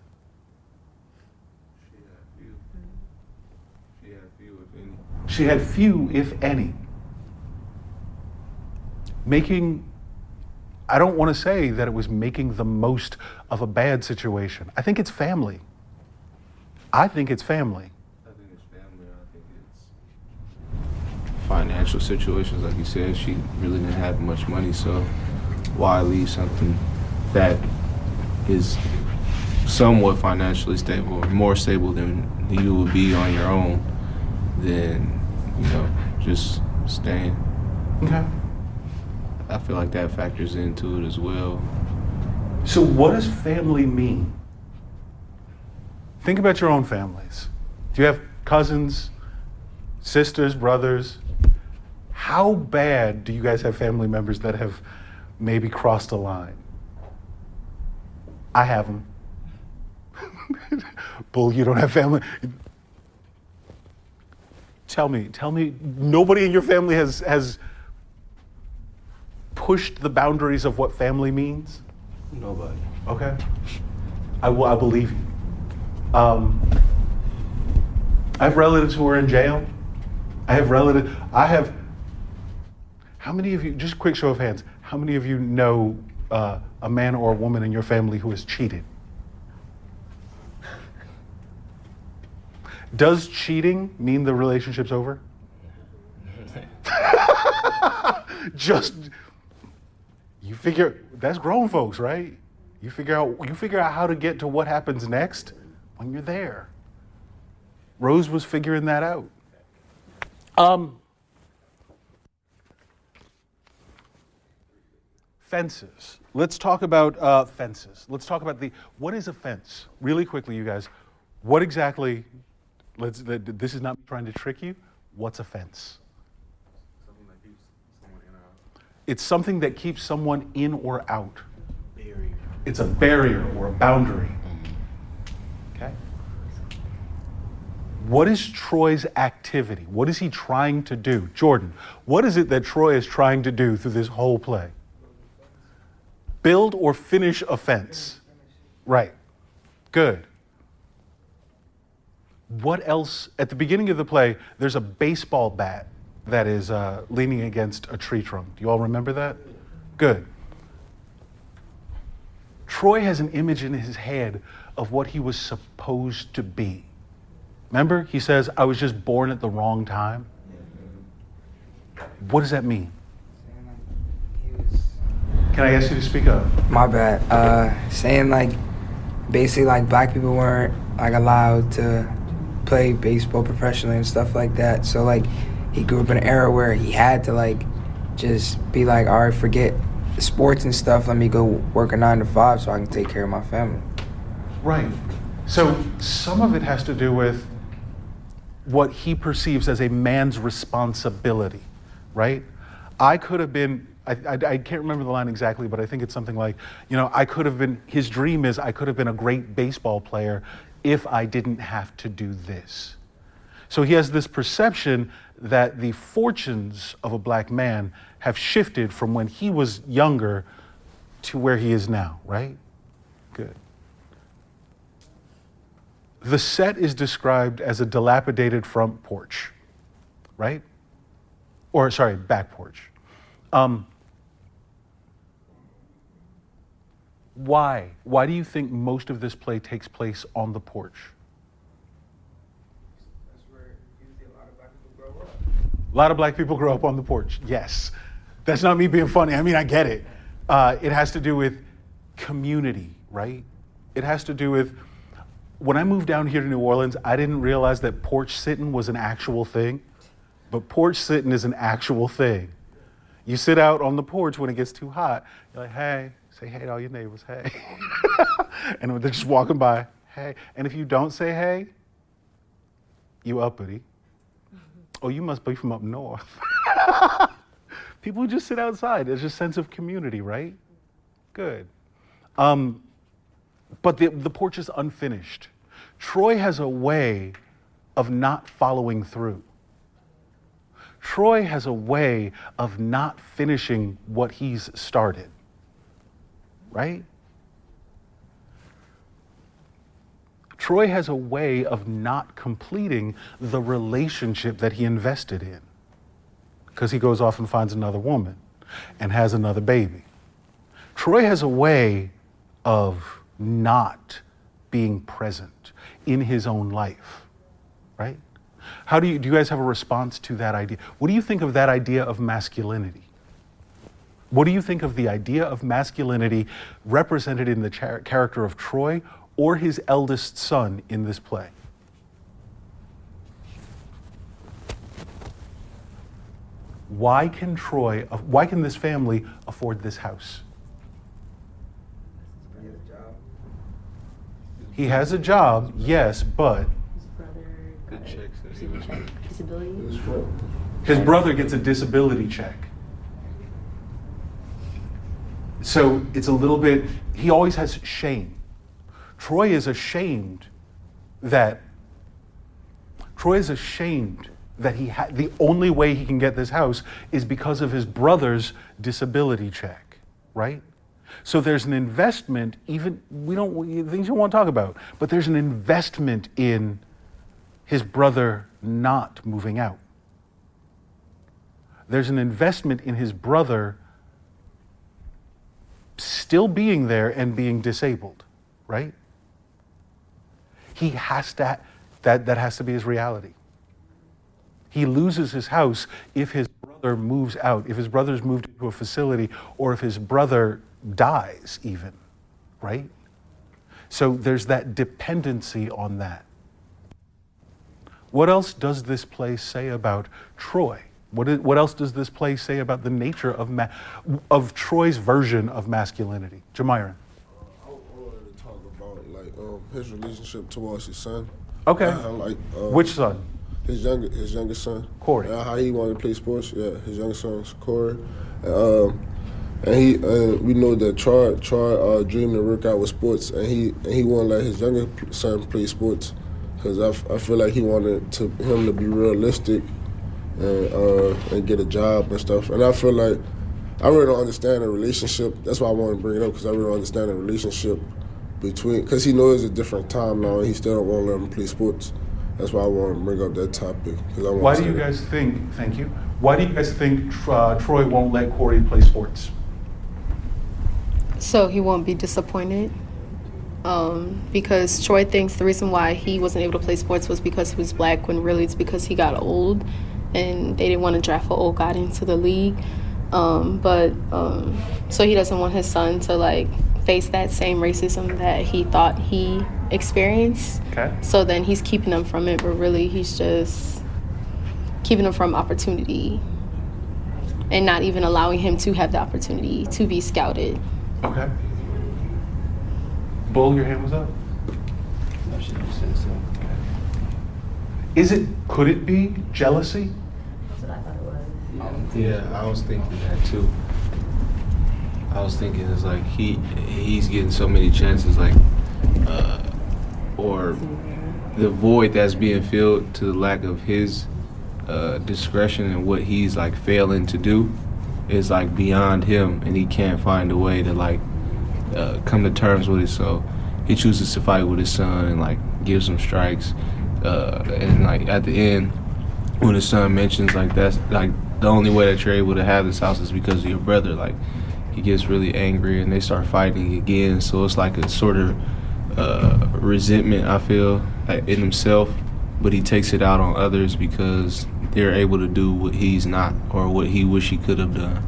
She had few, if any. I don't want to say that it was making the most of a bad situation. I think it's family. I think it's family. Financial situations, like you said, she really didn't have much money, so why leave something that is somewhat financially stable, or more stable than you would be on your own, than, just staying. Okay. I feel like that factors into it as well. So what does family mean? Think about your own families. Do you have cousins, sisters, brothers? How bad do you guys have family members that have maybe crossed a line? I have them. Bull, you don't have family. Tell me, nobody in your family has pushed the boundaries of what family means? Nobody. Okay. I believe you. I have relatives who are in jail. How many of you, just a quick show of hands, how many of you know a man or a woman in your family who has cheated? Does cheating mean the relationship's over? You figure, that's grown folks, right? You figure out how to get to what happens next when you're there. Rose was figuring that out. Fences. Let's talk about fences. Let's talk about what is a fence? Really quickly, you guys. What exactly, this is not me trying to trick you. What's a fence? Something that keeps someone in or out. It's something that keeps someone in or out. Barrier. It's a barrier or a boundary. Okay? What is Troy's activity? What is he trying to do? Jordan, what is it that Troy is trying to do through this whole play? Build or finish a fence. Right. Good. What else? At the beginning of the play, there's a baseball bat that is leaning against a tree trunk. Do you all remember that? Good. Troy has an image in his head of what he was supposed to be. Remember? He says, I was just born at the wrong time. What does that mean? Can I ask you to speak up? My bad. Saying like, basically like black people weren't like allowed to play baseball professionally and stuff like that. So like, he grew up in an era where he had to like, just be like, all right, forget the sports and stuff. Let me go work a 9 to 5 so I can take care of my family. Right. So some of it has to do with what he perceives as a man's responsibility, right? I could have been, I can't remember the line exactly, but I think it's something like, I could have been, his dream is I could have been a great baseball player if I didn't have to do this. So he has this perception that the fortunes of a black man have shifted from when he was younger to where he is now, right? Good. The set is described as a dilapidated front porch, right? Or sorry, back porch. Why? Why do you think most of this play takes place on the porch? That's where usually a lot of black people grow up. A lot of black people grow up on the porch, yes. That's not me being funny. I mean, I get it. It has to do with community, right? It has to do with, when I moved down here to New Orleans, I didn't realize that porch sitting was an actual thing, but porch sitting is an actual thing. You sit out on the porch when it gets too hot. You're like, hey, say hey to all your neighbors, hey. And when they're just walking by, hey. And if you don't say hey, you uppity. Oh, you must be from up north. People just sit outside. There's a sense of community, right? Good. But the porch is unfinished. Troy has a way of not following through. Troy has a way of not finishing what he's started, right? Troy has a way of not completing the relationship that he invested in, because he goes off and finds another woman and has another baby. Troy has a way of not being present in his own life, right? Do you guys have a response to that idea? What do you think of that idea of masculinity? What do you think of the idea of masculinity represented in the character of Troy or his eldest son in this play? Why can this family afford this house? He has a job, yes, but His brother got checks disability. his brother gets a disability check. So it's a little bit, he always has shame. Troy is ashamed that the only way he can get this house is because of his brother's disability check, right? So there's an investment, even, things you want to talk about, but there's an investment in his brother not moving out. There's an investment in his brother still being there and being disabled, right? He has to, that has to be his reality. He loses his house if his brother moves out, if his brother's moved into a facility, or if his brother dies even, right? So there's that dependency on that. What else does this play say about Troy? What else does this play say about the nature of Troy's version of masculinity? Jamiron. I wanted to talk about his relationship towards his son. Okay. Which son? His youngest son. Corey. How he wanted to play sports. Yeah, his youngest son's Corey. And he, we know that Troy dreamed to work out with sports, and he wanted to let his younger son play sports, because I feel like he wanted him to be realistic and get a job and stuff. And I feel like I really don't understand the relationship. That's why I wanted to bring it up, because I really don't understand the relationship because he knows it's a different time now, and he still don't want to let him play sports. That's why I want to bring up that topic. Why do you guys think? Thank you. Why do you guys think Troy won't let Corey play sports? So he won't be disappointed. Because Troy thinks the reason why he wasn't able to play sports was because he was black, when really it's because he got old and they didn't want to draft an old guy into the league. So he doesn't want his son to face that same racism that he thought he experienced. Okay. So then he's keeping them from it, but really he's just keeping them from opportunity and not even allowing him to have the opportunity to be scouted. Okay. Bull, your hand was up. No, she just said so. Could it be jealousy? That's what I thought it was. Yeah, I was thinking that too. I was thinking it's like he's getting so many chances, or the void that's being filled to the lack of his discretion and what he's failing to do is beyond him, and he can't find a way to come to terms with it. So he chooses to fight with his son and gives him strikes. And at the end, when his son mentions that's the only way that you're able to have this house is because of your brother, he gets really angry and they start fighting again. So it's a sort of resentment, I feel, in himself, but he takes it out on others because they're able to do what he's not, or what he wish he could have done.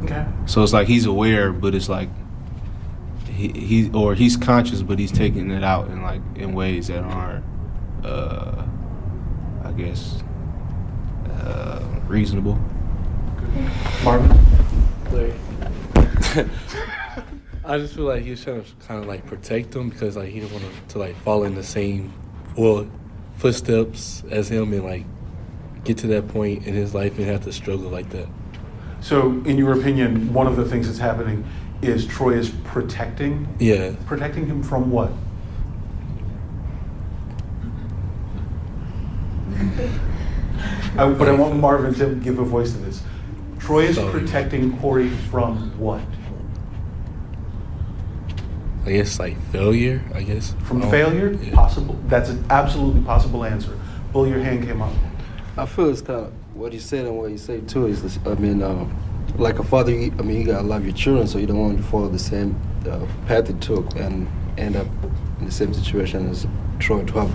Okay. So it's he's aware, but it's he's conscious, but he's taking it out in ways that aren't, I guess, reasonable. Marvin? I just feel like he was trying to kind of protect him, because he didn't want to fall in the same footsteps as him and get to that point in his life and have to struggle like that. So, in your opinion, one of the things that's happening is Troy is protecting? Yeah. Protecting him from what? But I want Marvin to give a voice to this. Troy is protecting Corey from what? I guess failure, I guess. From failure? Yeah. Possible. That's an absolutely possible answer. Bull, your hand came up. I feel it's kind of what he said, and what he said too is this, like a father, you gotta love your children, so you don't want to follow the same path he took and end up in the same situation as Troy, to have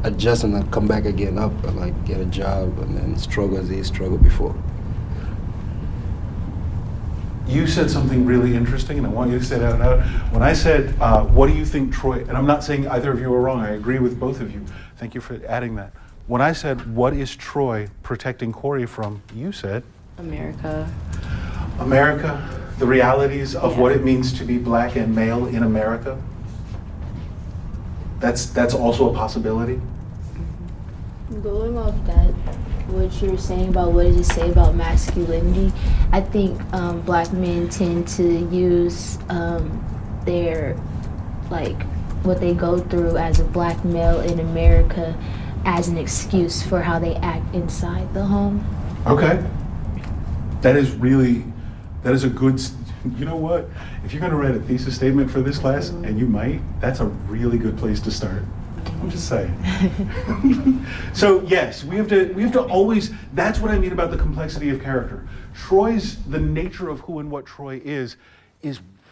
adjust and then come back again up and get a job and then struggle as he struggled before. You said something really interesting, and I want you to say it out loud. When I said, what do you think Troy, and I'm not saying either of you are wrong, I agree with both of you. Thank you for adding that. When I said, what is Troy protecting Corey from, you said? America. America, the realities of what it means to be black and male in America. That's also a possibility. Going off that, what you were saying about what does it say about masculinity, I think black men tend to use their what they go through as a black male in America as an excuse for how they act inside the home. Okay. That is a good, you know what? If you're gonna write a thesis statement for this class, and you might, that's a really good place to start. I'm just saying. So yes, we have to always, that's what I mean about the complexity of character. The nature of who and what Troy is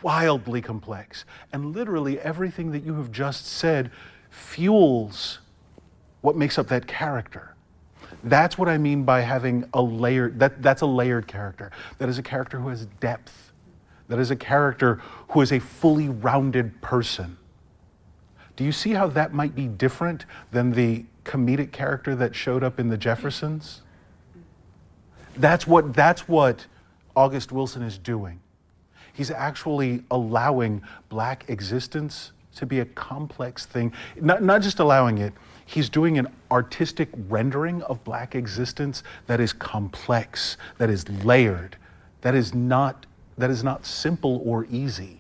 wildly complex. And literally everything that you have just said fuels what makes up that character. That's what I mean by having a layered, that's a layered character. That is a character who has depth. That is a character who is a fully rounded person. Do you see how that might be different than the comedic character that showed up in The Jeffersons? That's what August Wilson is doing. He's actually allowing Black existence to be a complex thing. Not just allowing it, he's doing an artistic rendering of Black existence that is complex, that is layered, that is not simple or easy,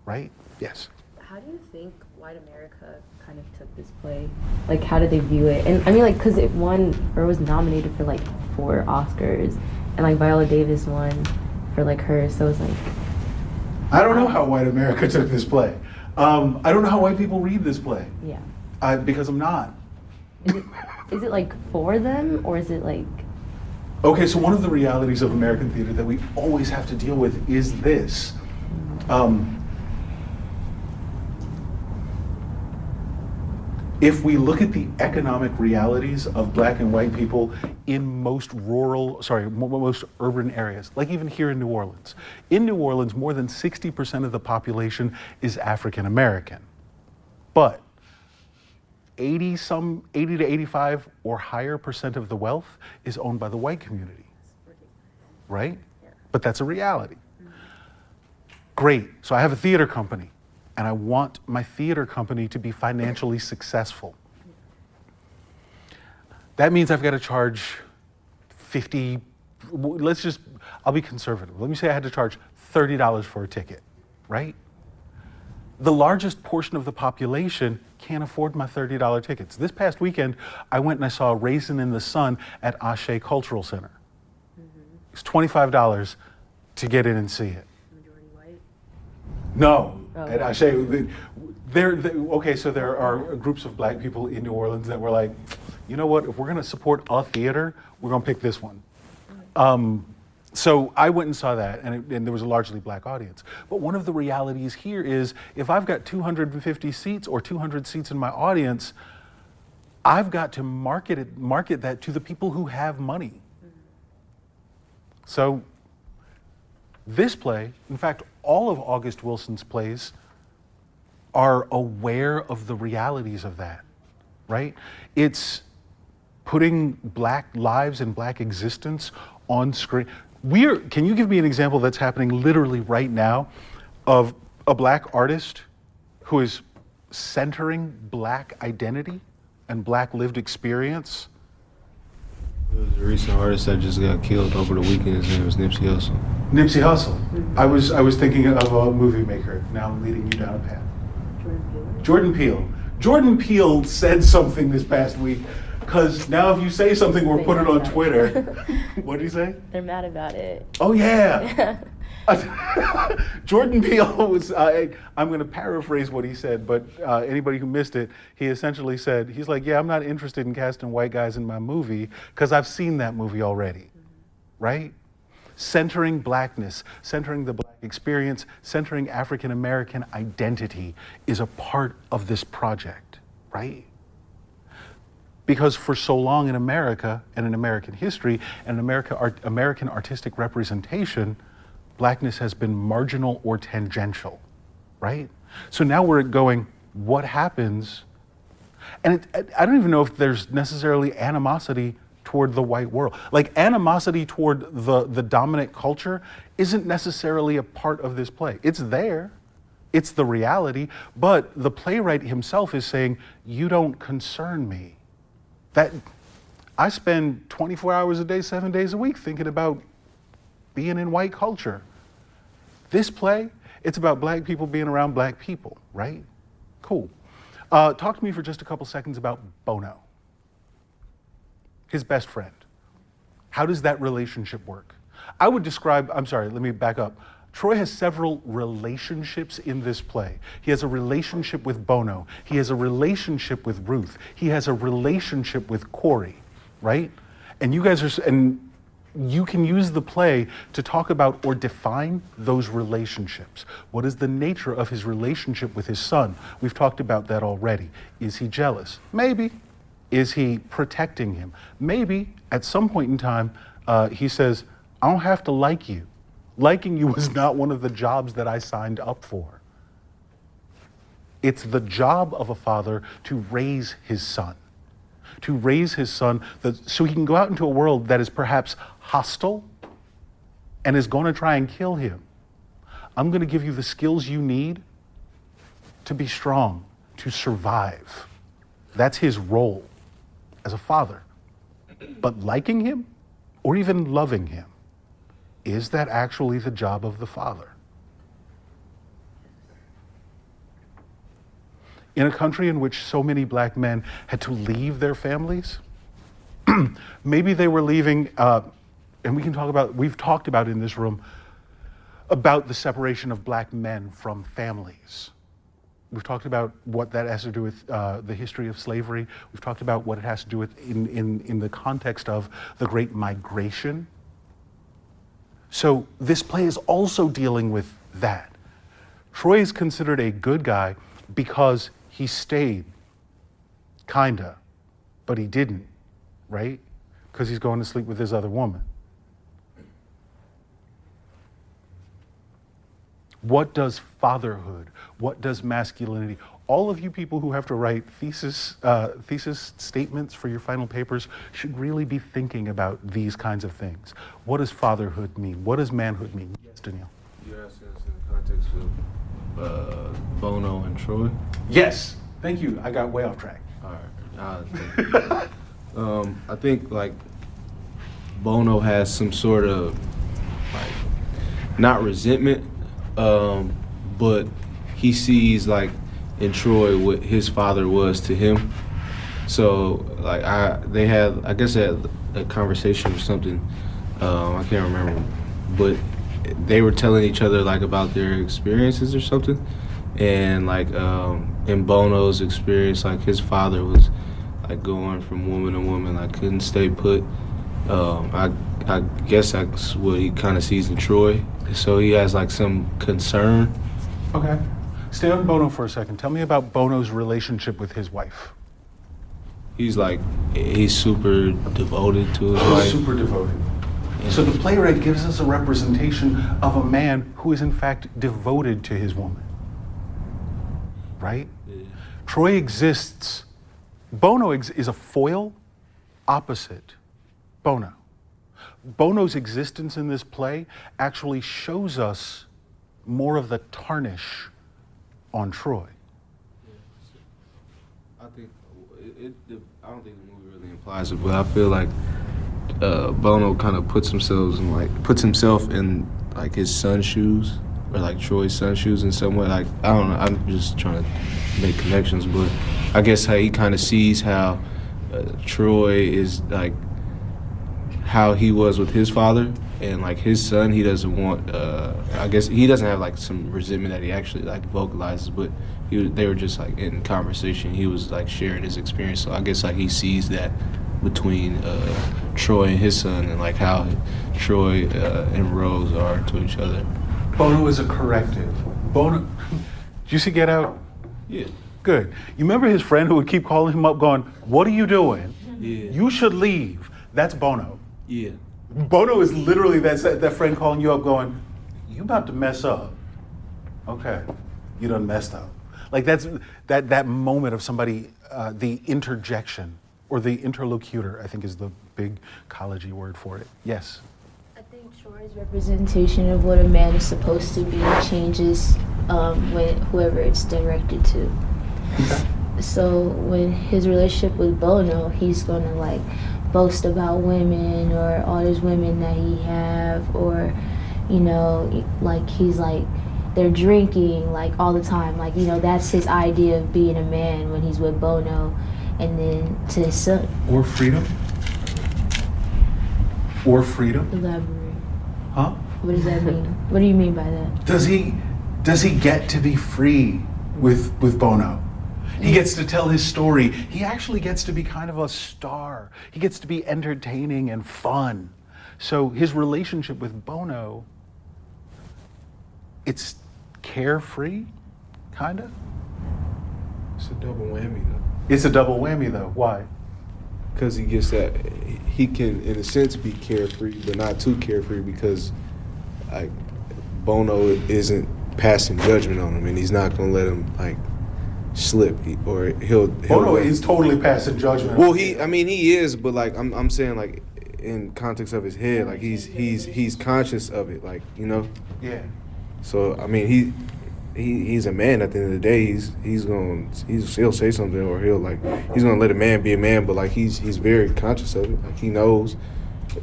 right? Yes. How do you think white America kind of took this play? Like, how did they view it? And I mean, like, because it won or was nominated for like 4 Oscars, and like Viola Davis won for like hers. So it's like, I don't know how white America took this play. I don't know how white people read this play. Yeah. Because I'm not. Is it like for them, or is it like? Okay, so one of the realities of American theater that we always have to deal with is this. If we look at the economic realities of Black and white people in most urban areas, like even here in New Orleans. In New Orleans, more than 60% of the population is African American. But 80 to 85 or higher percent of the wealth is owned by the white community, right? Yeah. But that's a reality. Great, so I have a theater company, and I want my theater company to be financially successful. That means I've got to charge I'll be conservative. Let me say I had to charge $30 for a ticket, right? The largest portion of the population can't afford my $30 tickets. This past weekend, I went and I saw Raisin in the Sun at Ashe Cultural Center. It's $25 to get in and see it. Majority white? No, at Ashe. Okay, so there are groups of Black people in New Orleans that were like, you know what, if we're gonna support a theater, we're gonna pick this one. So I went and saw that, and there was a largely Black audience. But one of the realities here is, if I've got 250 seats or 200 seats in my audience, I've got to market that to the people who have money. So this play, in fact, all of August Wilson's plays are aware of the realities of that, right? It's putting Black lives and Black existence on screen. Can you give me an example that's happening literally right now of a Black artist who is centering Black identity and Black lived experience? There was a recent artist that just got killed over the weekend. His name was Nipsey Hussle. Nipsey Hussle. I was thinking of a movie maker. Now I'm leading you down a path. Jordan Peele. Jordan Peele said something this past week, because now if you say something or put it on Twitter, what did he say? They're mad about it. Oh yeah. Jordan Peele was, I'm going to paraphrase what he said, but anybody who missed it, he essentially said, he's like, yeah, I'm not interested in casting white guys in my movie because I've seen that movie already, right? Centering Blackness, centering the Black experience, centering African American identity is a part of this project, right? Because for so long in America and in American history and American artistic representation, Blackness has been marginal or tangential, right? So now we're going, what happens? And I don't even know if there's necessarily animosity toward the white world. Like, animosity toward the dominant culture isn't necessarily a part of this play. It's there, it's the reality, but the playwright himself is saying, you don't concern me. That I spend 24 hours a day, 7 days a week thinking about being in white culture. This play, it's about Black people being around Black people, right? Cool. Talk to me for just a couple seconds about Bono, his best friend. How does that relationship work? Let me back up. Troy has several relationships in this play. He has a relationship with Bono. He has a relationship with Ruth. He has a relationship with Corey, right? And you can use the play to talk about or define those relationships. What is the nature of his relationship with his son? We've talked about that already. Is he jealous? Maybe. Is he protecting him? Maybe. At some point in time, he says, I don't have to like you. Liking you was not one of the jobs that I signed up for. It's the job of a father to raise his son. to raise his son so he can go out into a world that is perhaps hostile and is going to try and kill him. I'm going to give you the skills you need to be strong, to survive. That's his role as a father. But liking him or even loving him, is that actually the job of the father? In a country in which so many black men had to leave their families, maybe they were leaving, and we've talked about in this room about the separation of black men from families. We've talked about what that has to do with the history of slavery. We've talked about what it has to do with in the context of the Great Migration. So this play is also dealing with that. Troy is considered a good guy because he stayed, kinda, but he didn't, right? Because he's going to sleep with his other woman. What does fatherhood, what does masculinity, all of you people who have to write thesis statements for your final papers should really be thinking about these kinds of things. What does fatherhood mean? What does manhood mean? Yes, Danielle. You're asking us in the context of Bono and Troy? Yes, thank you. I got way off track. All right. I think like Bono has some sort of like not resentment, but he sees like in Troy what his father was to him. So like they had a conversation or something. I can't remember, but they were telling each other like about their experiences or something. And like in Bono's experience, like his father was like going from woman to woman, like couldn't stay put. I guess that's what he kind of sees in Troy. So he has like some concern. Okay. Stay on Bono for a second. Tell me about Bono's relationship with his wife. He's super devoted to his wife. Super devoted. So the playwright gives us a representation of a man who is in fact devoted to his woman. Right? Yeah. Troy exists. Bono is a foil opposite Bono. Bono's existence in this play actually shows us more of the tarnish on Troy. I think I don't think the movie really implies it, but I feel like Bono kind of puts himself in like his son's shoes, or like Troy's son's shoes in some way. Like I don't know. I'm just trying to make connections, but I guess how he kind of sees how Troy is like how he was with his father, and like his son, he doesn't want. I guess he doesn't have like some resentment that he actually like vocalizes, but they were just like in conversation. He was like sharing his experience, so I guess like he sees that between Troy and his son, and like how Troy and Rose are to each other. Bono is a corrective. Bono, did you see Get Out? Yeah. Good. You remember his friend who would keep calling him up going, "What are you doing? Yeah. You should leave." That's Bono. Yeah. Bono is literally that friend calling you up going, "You about to mess up." Okay, you done messed up. Like that's that moment of somebody, the interjection or the interlocutor, I think is the big college-y word for it. Yes. I think Troy's representation of what a man is supposed to be changes when whoever it's directed to. Okay. So when his relationship with Bono, he's gonna like boast about women or all these women that he have, or like he's like they're drinking like all the time, like that's his idea of being a man when he's with Bono. And then to his son. Or freedom. Elaborate. Huh? What does that mean? What do you mean by that? Does he get to be free with Bono? He gets to tell his story. He actually gets to be kind of a star. He gets to be entertaining and fun. So his relationship with Bono, it's carefree, kind of? It's a double whammy, though. It's a double whammy, though. Why? Because he gets that, he can, in a sense, be carefree, but not too carefree, because like Bono isn't passing judgment on him, and he's not gonna let him like slip, or he'll. No, he's totally passing judgment. Well, he is, but like I'm saying, like in context of his head, like he's conscious of it, like, you know. Yeah. So I mean, he's a man at the end of the day. He'll say something, or he's gonna let a man be a man, but like he's very conscious of it. Like he knows,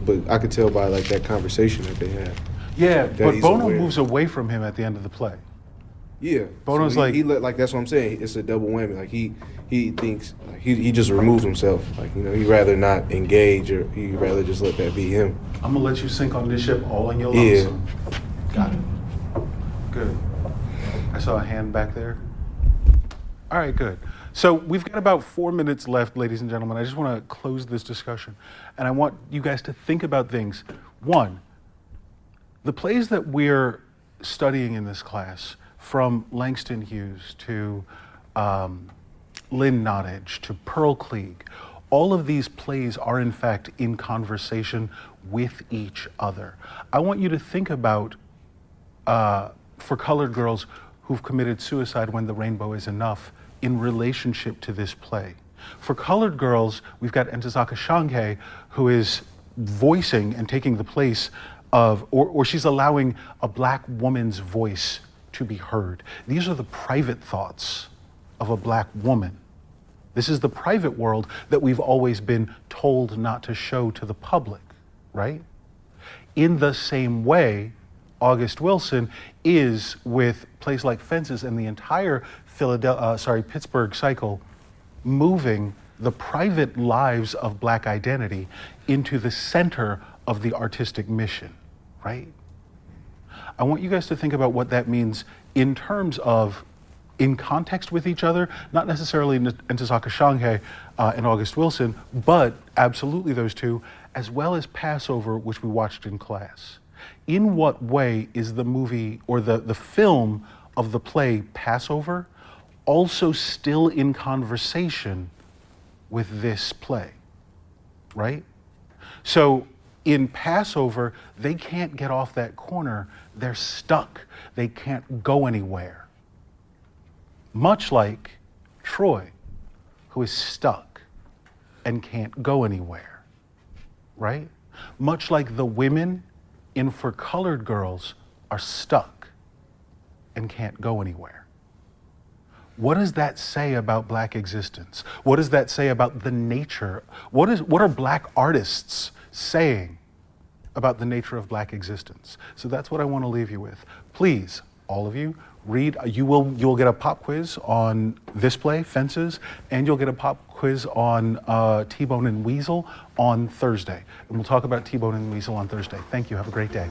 but I could tell by like that conversation that they had. Yeah, but Bono moves away from him at the end of the play. Yeah, Bono's so like that's what I'm saying. It's a double whammy. Like he thinks like he just removes himself. Like, you know, he'd rather not engage, or he'd rather just let that be him. I'm gonna let you sink on this ship all in your lonesome. Got it. Good. I saw a hand back there. All right, good. So we've got about 4 minutes left, ladies and gentlemen. I just want to close this discussion, and I want you guys to think about things. One, the plays that we're studying in this class, from Langston Hughes to Lynn Nottage to Pearl Cleage, all of these plays are in fact in conversation with each other. I want you to think about, for colored girls who've committed suicide when the rainbow is enough, in relationship to this play. For colored girls, we've got Ntozake Shange, who is voicing and taking the place of, or she's allowing a black woman's voice to be heard. These are the private thoughts of a black woman. This is the private world that we've always been told not to show to the public, right? In the same way, August Wilson is with plays like Fences and the entire Pittsburgh cycle, moving the private lives of black identity into the center of the artistic mission, right? I want you guys to think about what that means in terms of, in context with each other, not necessarily Ntozake Shange and August Wilson, but absolutely those two, as well as Passover, which we watched in class. In what way is the movie, or the film of the play Passover, also still in conversation with this play, right? So in Passover, they can't get off that corner. They're stuck. They can't go anywhere. Much like Troy, who is stuck and can't go anywhere, right? Much like the women in For Colored Girls are stuck and can't go anywhere. What does that say about black existence? What does that say about the nature? What are black artists saying about the nature of black existence? So that's what I want to leave you with. Please, all of you, read. You'll get a pop quiz on this play, Fences, and you'll get a pop quiz on T-Bone and Weasel on Thursday. And we'll talk about T-Bone and Weasel on Thursday. Thank you. Have a great day.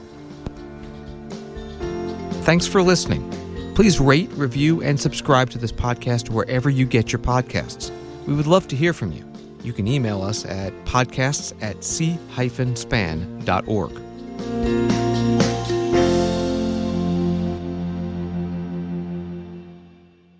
Thanks for listening. Please rate, review, and subscribe to this podcast wherever you get your podcasts. We would love to hear from you. You can email us at podcasts@c-span.org.